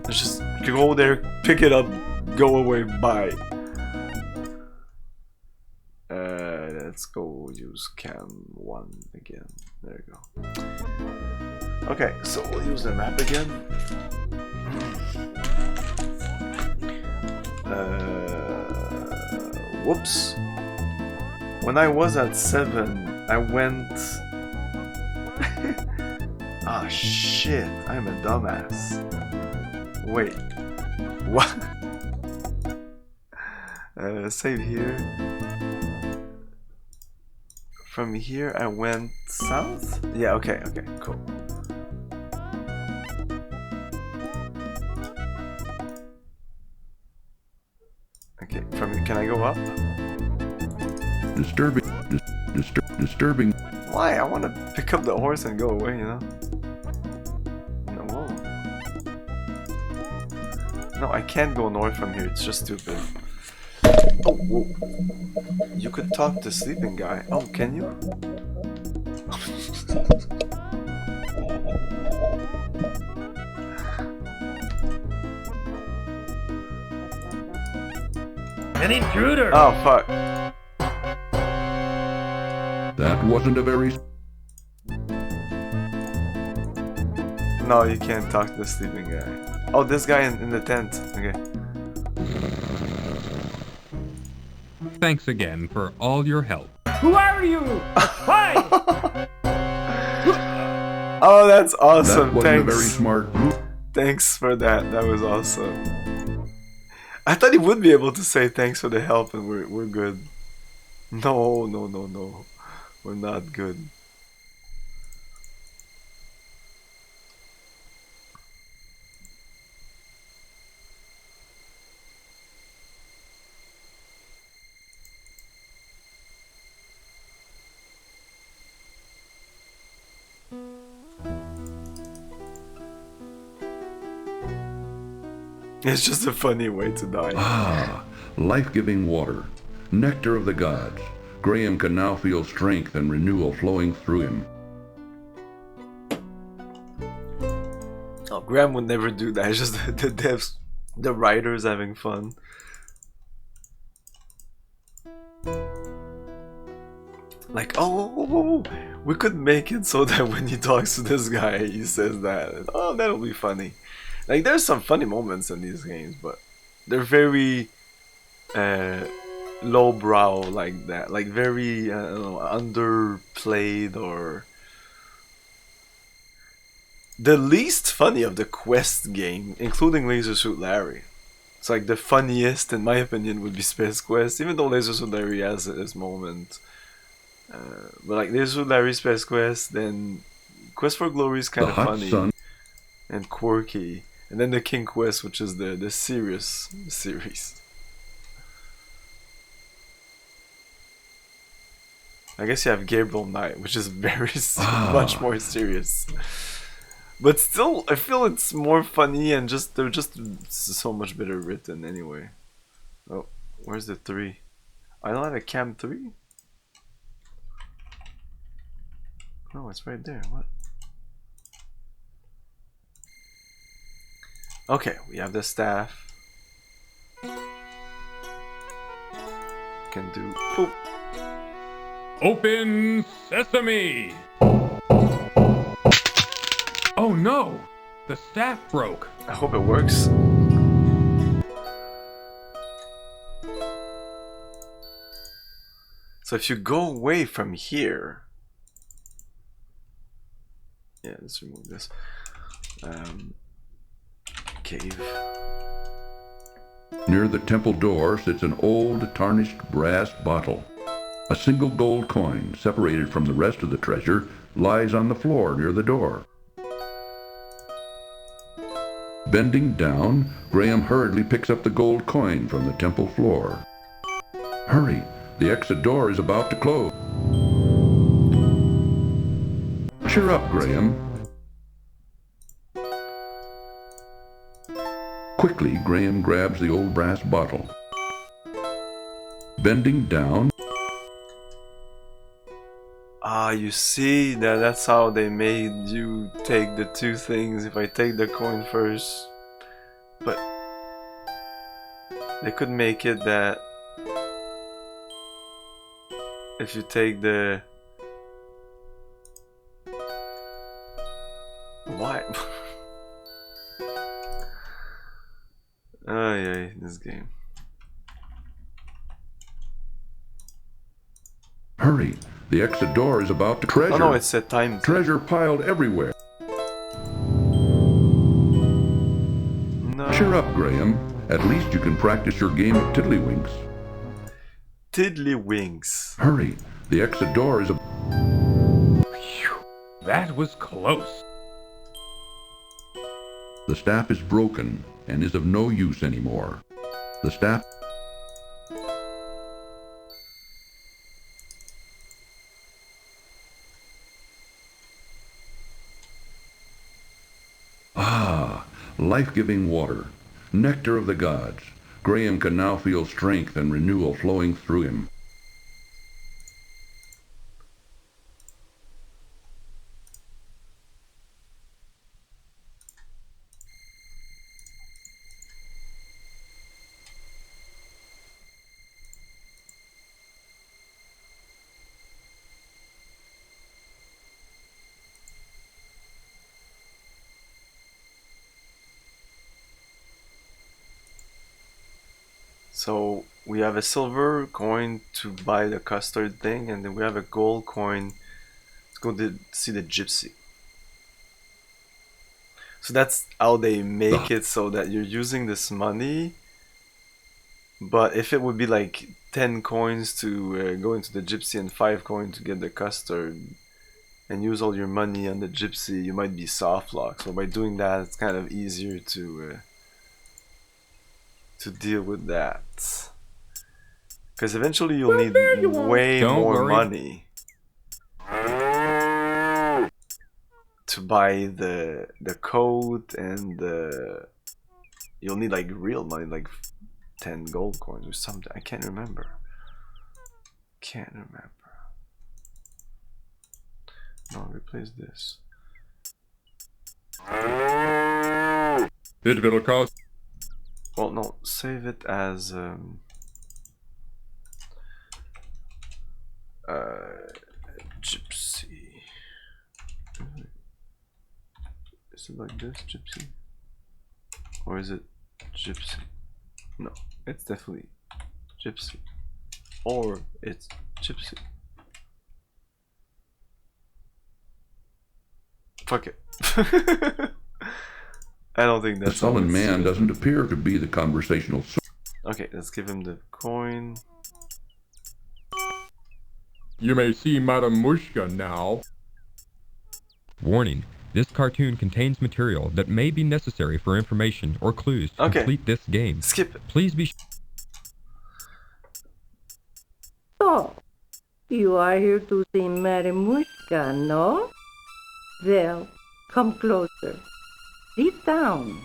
It's just go there, pick it up, go away, bye. Let's go use cam 1 again. There you go. Okay, so we'll use the map again. Whoops. When I was at 7, I went... Ah, shit. I'm a dumbass. Wait. What? Save here. From here, I went south? Yeah, okay, cool. Okay, can I go up? Disturbing. Why? I want to pick up the horse and go away, you know? No, whoa. No, I can't go north from here, it's just stupid. Oh, whoa. You could talk to sleeping guy. Oh, can you? An intruder! Oh, fuck. That wasn't a very... No, you can't talk to the sleeping guy. Oh, this guy in the tent. Okay. Thanks again for all your help. Who are you? Why? Oh, that's awesome. That wasn't Thanks. a very smart move. Thanks for that. That was awesome. I thought he would be able to say thanks for the help and we're good. No. We're not good. It's just a funny way to die. Ah, life-giving water, nectar of the gods. Graham can now feel strength and renewal flowing through him. Oh, Graham would never do that. It's just the devs, the writers having fun. Like, oh, we could make it so that when he talks to this guy, he says that. Oh, that'll be funny. Like, there's some funny moments in these games, but they're very lowbrow like that. Like, very, I don't know, underplayed or... The least funny of the Quest game, including Laser Suit Larry. It's like the funniest, in my opinion, would be Space Quest, even though Laser Suit Larry has his moment. But like Laser Suit Larry, Space Quest, then Quest for Glory is kind of funny and quirky. And then the King Quest, which is the serious series. I guess you have Gabriel Knight, which is very much more serious. But still, I feel it's more funny and they're just so much better written anyway. Oh, where's the 3? I don't have a cam 3? Oh, it's right there. What? Okay, we have the staff. Can do poop. Open sesame! Oh no! The staff broke. I hope it works. So if you go away from here... Yeah, let's remove this. Cave. Near the temple door sits an old, tarnished brass bottle. A single gold coin, separated from the rest of the treasure, lies on the floor near the door. Bending down, Graham hurriedly picks up the gold coin from the temple floor. Hurry! the exit door is about to close. Cheer up, Graham. Quickly, Graham grabs the old brass bottle. Bending down. Ah, you see, that's how they made you take the two things. If I take the coin first, but they could make it that if you take the why? Oh yeah, this game. Hurry, the exit door is about to treasure. Oh no, it's a time. Treasure piled everywhere. No. Cheer up, Graham. At least you can practice your game of Tiddlywinks. Tiddlywinks. Hurry, the exit door is That was close. The staff is broken and is of no use anymore. The staff... Ah, life-giving water, nectar of the gods. Graham can now feel strength and renewal flowing through him. So we have a silver coin to buy the custard thing, and then we have a gold coin to go see the gypsy. So that's how they make it, so that you're using this money. But if it would be like 10 coins to go into the gypsy and 5 coins to get the custard, and use all your money on the gypsy, you might be soft locked. So by doing that, it's kind of easier to deal with that, because eventually you'll need way more money to buy the coat, and you'll need like real money, like 10 gold coins or something. I can't remember. No, replace this. It will cost. Well, no, save it as gypsy. Is it like this, gypsy? Or is it gypsy? No, it's definitely gypsy. Or it's gypsy. Fuck it. I don't think that's the sullen man doesn't appear to be the conversational source. Okay, let's give him the coin. You may see Madame Mushka now. Warning. This cartoon contains material that may be necessary for information or clues to complete this game. Skip it. Please be So, you are here to see Madame Mushka, no? Well, come closer. Sit down.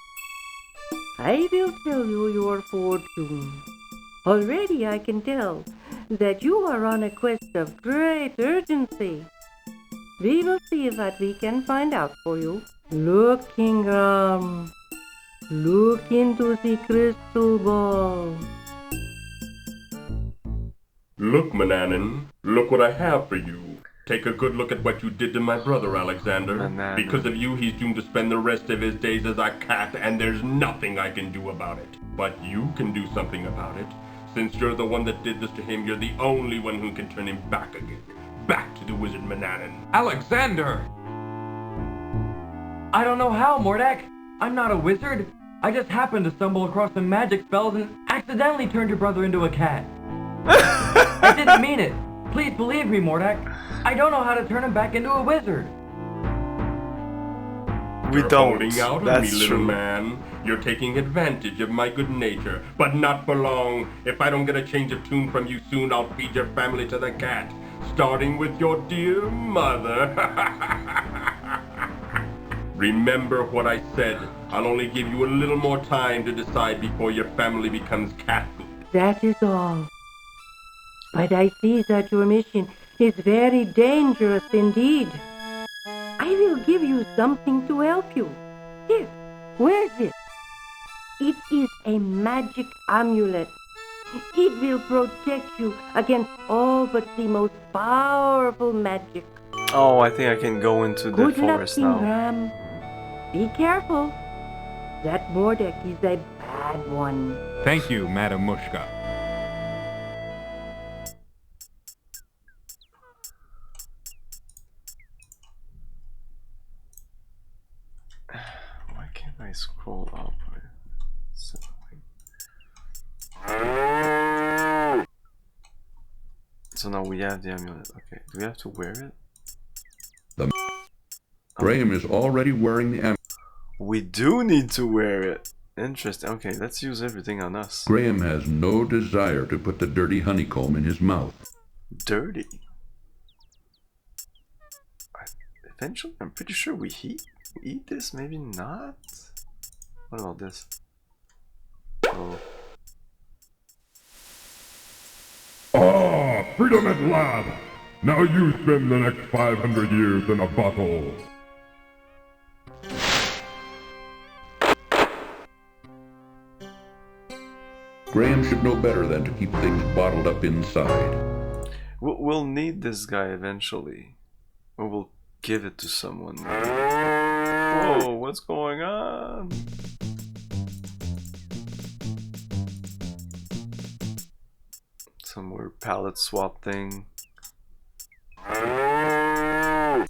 I will tell you your fortune. Already I can tell that you are on a quest of great urgency. We will see what we can find out for you. Look, Ingram. Look into the crystal ball. Look, Manannan. Look what I have for you. Take a good look at what you did to my brother, Alexander. Manannan. Because of you, he's doomed to spend the rest of his days as a cat, and there's nothing I can do about it. But you can do something about it. Since you're the one that did this to him, you're the only one who can turn him back again. Back to the wizard Manannan. Alexander! I don't know how, Mordak. I'm not a wizard. I just happened to stumble across some magic spells and accidentally turned your brother into a cat. I didn't mean it. Please believe me, Mordak. I don't know how to turn him back into a wizard. We You're don't. holding out on That's me, little true. man. You're taking advantage of my good nature, but not for long. If I don't get a change of tune from you soon, I'll feed your family to the cat, starting with your dear mother. Remember what I said. I'll only give you a little more time to decide before your family becomes cat food. That is all. But I see that your mission is very dangerous indeed. I will give you something to help you. Here, wear this. It is a magic amulet. It will protect you against all but the most powerful magic. Oh, I think I can go into the Good luck, forest now. Ingram. Be careful. That Mordek is a bad one. Thank you, Madam Mushka. Why can't I scroll up? So now we have the amulet. Okay, do we have to wear it? Graham is already wearing the amulet. We do need to wear it. Interesting. Okay, let's use everything on us. Graham has no desire to put the dirty honeycomb in his mouth. Dirty? Eventually, I'm pretty sure we eat this. Maybe not. What about this? Oh. Ah, freedom at last! Now you spend the next 500 years in a bottle. Graham should know better than to keep things bottled up inside. We'll need this guy eventually. Or we'll give it to someone. Whoa, what's going on? Some weird palette swap thing. Oh,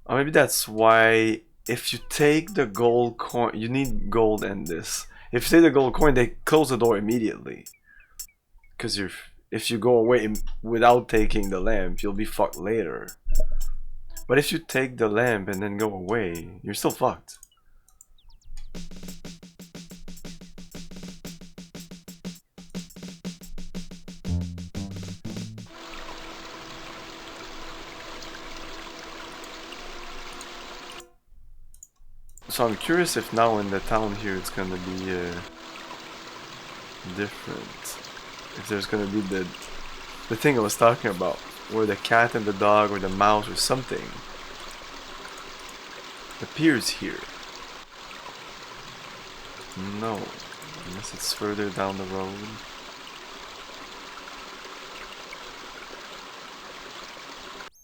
maybe that's why if you take the gold coin, you need gold in this. If you take the gold coin, they close the door immediately. Because if you go away without taking the lamp, you'll be fucked later. But if you take the lamp and then go away, you're still fucked. So I'm curious if now in the town here it's gonna be different. If there's gonna be the thing I was talking about, where the cat and the dog or the mouse or something appears here. No, unless it's further down the road.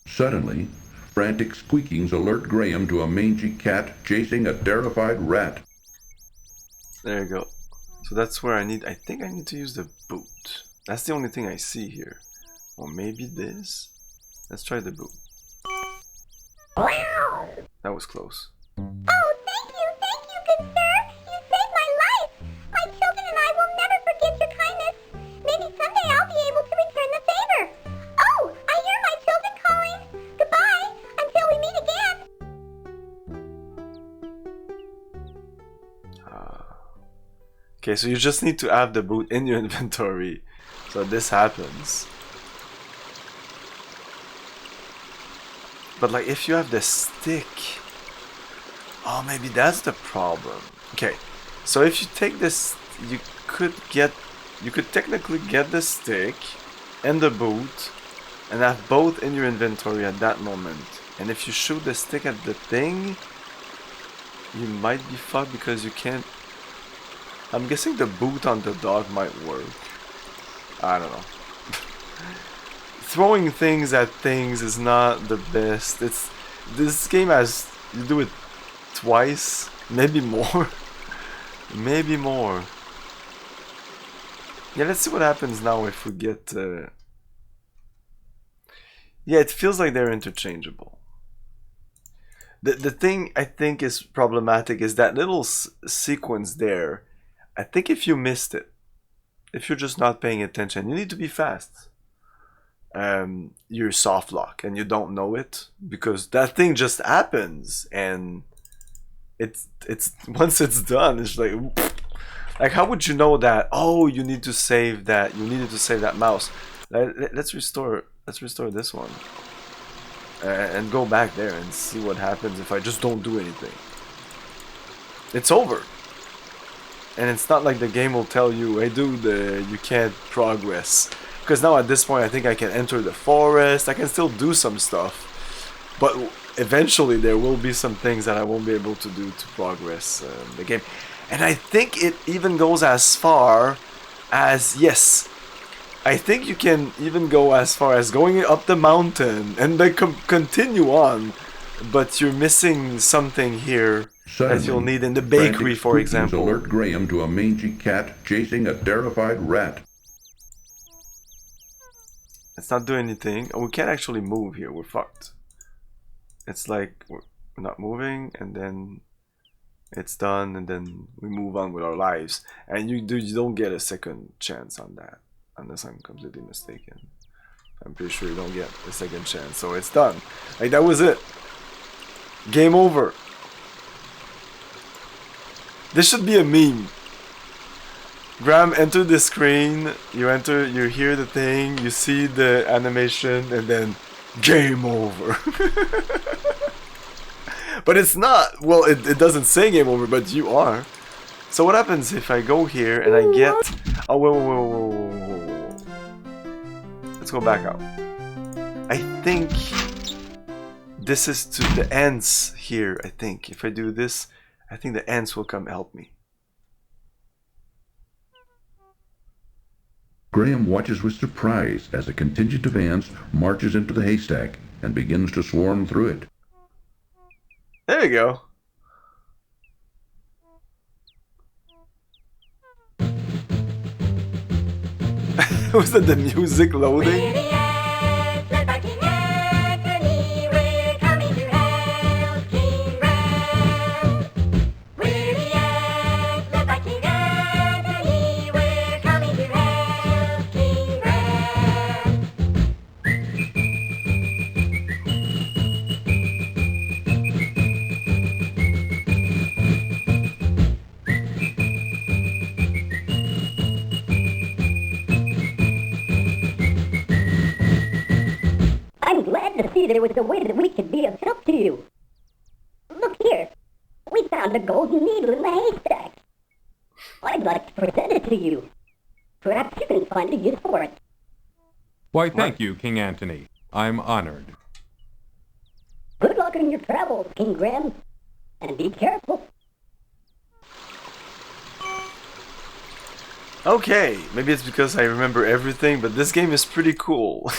Suddenly, frantic squeakings alert Graham to a mangy cat chasing a terrified rat. There you go. So that's where I think I need to use the boot. That's the only thing I see here. Or maybe this? Let's try the boot. That was close. Oh, thank you, good sir. You saved my life. My children and I will never forget your kindness. Maybe someday I'll be able to return the favor. Oh, I hear my children calling. Goodbye, until we meet again. Okay, so you just need to have the boot in your inventory. So this happens. But like if you have the stick, oh, maybe that's the problem. Okay, so if you take this, you could technically get the stick and the boot and have both in your inventory at that moment. And if you shoot the stick at the thing, you might be fucked because you can't. I'm guessing the boot on the dog might work. I don't know. Throwing things at things is not the best. This game has, you do it twice, maybe more. Maybe more. Yeah, let's see what happens now if we get yeah, it feels like they're interchangeable. The thing I think is problematic is that little sequence there. I think if you missed it, if you're just not paying attention, you need to be fast. You're soft lock and you don't know it because that thing just happens and it's once it's done, it's like how would you know that? Oh, you need to save that. You needed to save that mouse. Let's restore this one and go back there and see what happens if I just don't do anything. It's over. And it's not like the game will tell you, hey dude, you can't progress. Because now at this point I think I can enter the forest, I can still do some stuff. But eventually there will be some things that I won't be able to do to progress the game. And I think it even goes as far as, yes, I think you can even go as far as going up the mountain and then continue on. But you're missing something here. Suddenly, as you'll need in the bakery, for example. Alert Graham to a mangy cat chasing a terrified rat. It's not doing anything. Oh, we can't actually move here. We're fucked. It's like we're not moving, and then it's done, and then we move on with our lives. And you don't get a second chance on that, unless I'm completely mistaken. I'm pretty sure you don't get a second chance. So it's done. Like that was it. Game over. This should be a meme. Graham, enter the screen, you hear the thing, you see the animation, and then game over. But it's not. Well, it doesn't say game over, but you are. So what happens if I go here and I get... Oh, whoa. Let's go back out. I think this is to the ants here, I think. If I do this, I think the ants will come help me. Graham watches with surprise as a contingent of ants marches into the haystack and begins to swarm through it. There you go. Was that the music loading? There was a way that we could be of help to you. Look here. We found a golden needle in the haystack. I'd like to present it to you. Perhaps you can find a use for it. Why, thank you, King Antony. I'm honored. Good luck in your travels, King Graham. And be careful. Okay, maybe it's because I remember everything, but this game is pretty cool.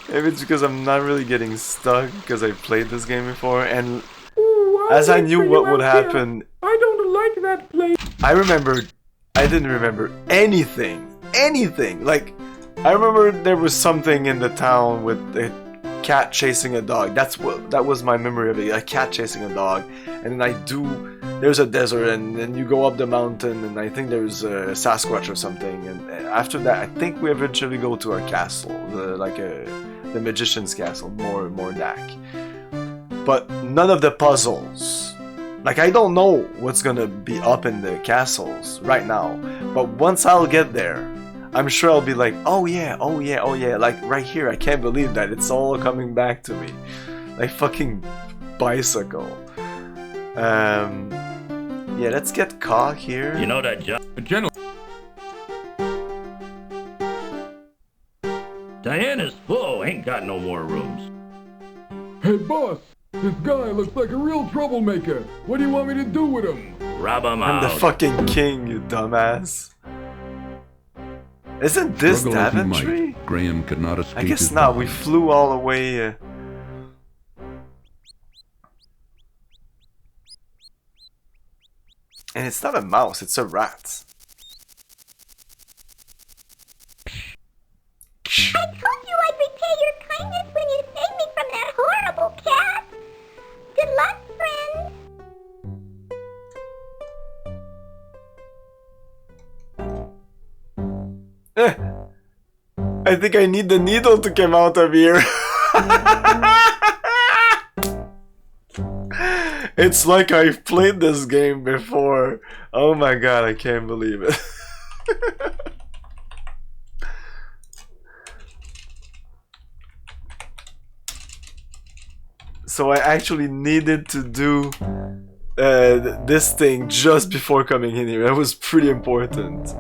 Maybe it's because I'm not really getting stuck because I played this game before, and as I knew what would happen, I don't like that place. I didn't remember anything. Like, I remember there was something in the town with a cat chasing a dog. That was my memory of it. A cat chasing a dog, and then there's a desert, and then you go up the mountain, and I think there's a Sasquatch or something, and after that, I think we eventually go to our castle, the magician's castle, Mordak. But none of the puzzles. Like, I don't know what's gonna be up in the castles right now, but once I'll get there, I'm sure I'll be like, oh yeah, like right here, I can't believe that it's all coming back to me. Like fucking bicycle. Yeah, let's get Ka here. You know that General. Diana's full, ain't got no more rooms. Hey boss, this guy looks like a real troublemaker. What do you want me to do with him? Rob him out. I'm the fucking king, you dumbass. Isn't this Daventry? Graham could not escape. I guess not, we flew all the way... And it's not a mouse, it's a rat. I told you I'd repay your kindness when you saved me from that horrible cat. Good luck, friend. I think I need the needle to come out of here. It's like I've played this game before. Oh my god, I can't believe it. So I actually needed to do this thing just before coming in here. That was pretty important.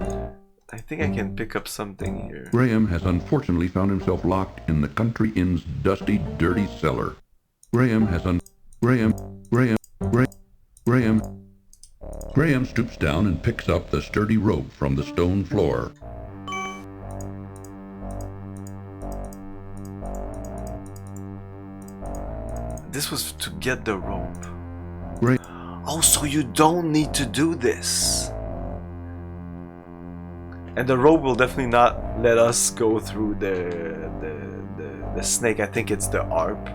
I think I can pick up something here. Graham has unfortunately found himself locked in the country inn's dusty, dirty cellar. Graham stoops down and picks up the sturdy rope from the stone floor. This was to get the rope. Graham. Oh, so you don't need to do this. And the rope will definitely not let us go through the snake. I think it's the ARP.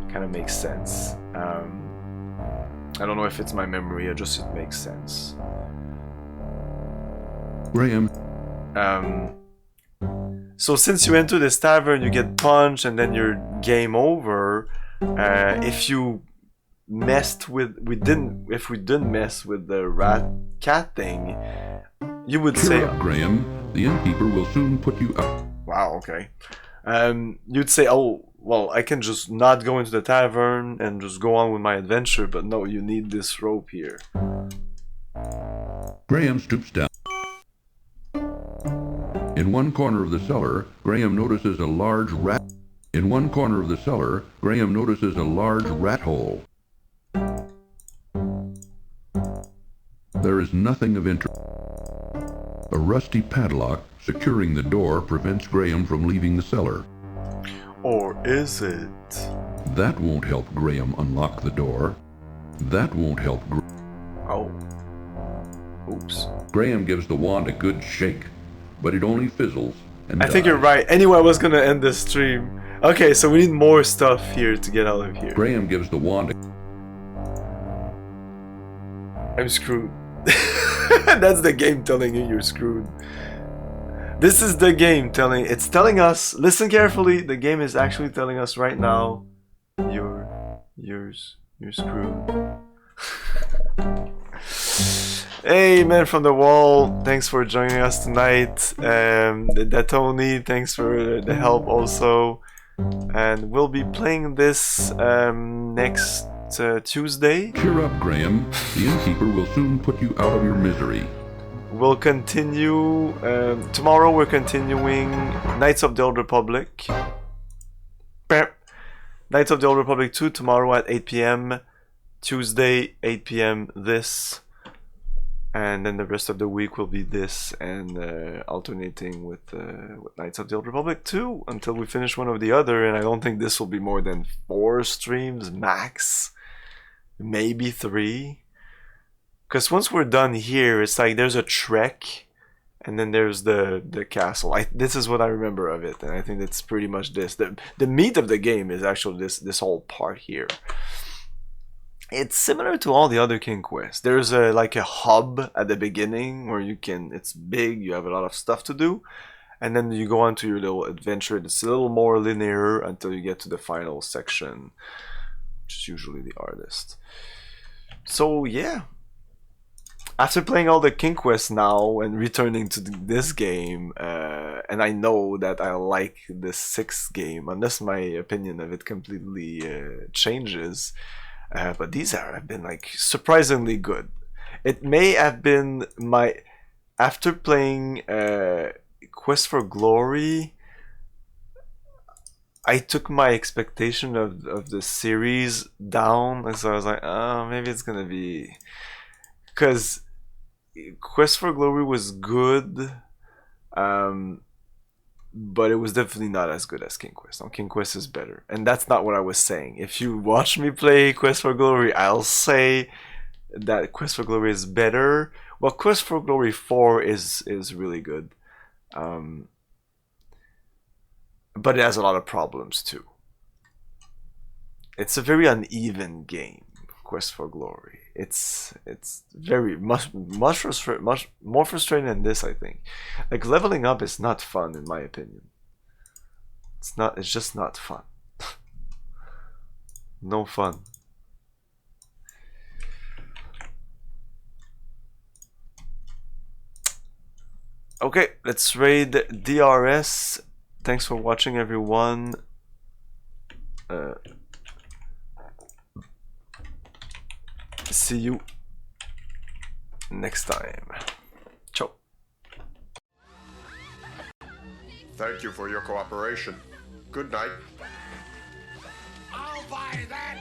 Kind of makes sense. I don't know if it's my memory or just it makes sense. Graham. So since you enter this tavern, you get punched and then you're game over. If you messed with, if we didn't mess with the rat-cat thing, you would say, up, Graham. The innkeeper will soon put you up. Wow, okay. You'd say, oh, well, I can just not go into the tavern and just go on with my adventure, but no, you need this rope here. Graham stoops down. In one corner of the cellar, Graham notices a large rat. In one corner of the cellar, Graham notices a large rat hole. There is nothing of interest. A rusty padlock securing the door prevents Graham from leaving the cellar. Or is it? That won't help Graham unlock the door. That won't help Oh. Oops. Graham gives the wand a good shake, but it only fizzles and I think you're right. Anyway, I was gonna end this stream. Okay, so we need more stuff here to get out of here. Graham gives the wand I'm screwed. That's the game telling you you're screwed. This is the game telling, it's telling us, listen carefully, the game is actually telling us right now, you're screwed. Hey, Man from the Wall, thanks for joining us tonight. Tony, thanks for the help also. And we'll be playing this next Tuesday. Cheer up, Graham. The innkeeper will soon put you out of your misery. We'll continue. Tomorrow we're continuing Knights of the Old Republic. Knights of the Old Republic 2 tomorrow at 8 p.m. Tuesday, 8 p.m. this. And then the rest of the week will be this and alternating with Knights of the Old Republic 2 until we finish one or the other. And I don't think this will be more than 4 streams max. Maybe 3. Because once we're done here, it's like there's a trek and then there's the castle. This is what I remember of it, and I think that's pretty much this. The meat of the game is actually this whole part here. It's similar to all the other King Quest. There's like a hub at the beginning where you can, it's big, you have a lot of stuff to do, and then you go on to your little adventure. It's a little more linear until you get to the final section, which is usually the artist. So yeah. After playing all the King Quest now and returning to this game, and I know that I like the 6th game, unless my opinion of it completely changes, but these have been like surprisingly good. It may have been my, after playing Quest for Glory, I took my expectation of the series down, and so I was like, oh, maybe it's gonna be, because Quest for Glory was good, but it was definitely not as good as King Quest. No, King Quest is better, and that's not what I was saying. If you watch me play Quest for Glory, I'll say that Quest for Glory is better. Well, Quest for Glory 4 is really good, but it has a lot of problems too. It's a very uneven game, Quest for Glory. It's very much more frustrating than this, I think. Like, leveling up is not fun, in my opinion. It's just not fun. No fun. Okay, let's raid DRS. Thanks for watching, everyone. See you next time. Ciao. Thank you for your cooperation. Good night. I'll buy that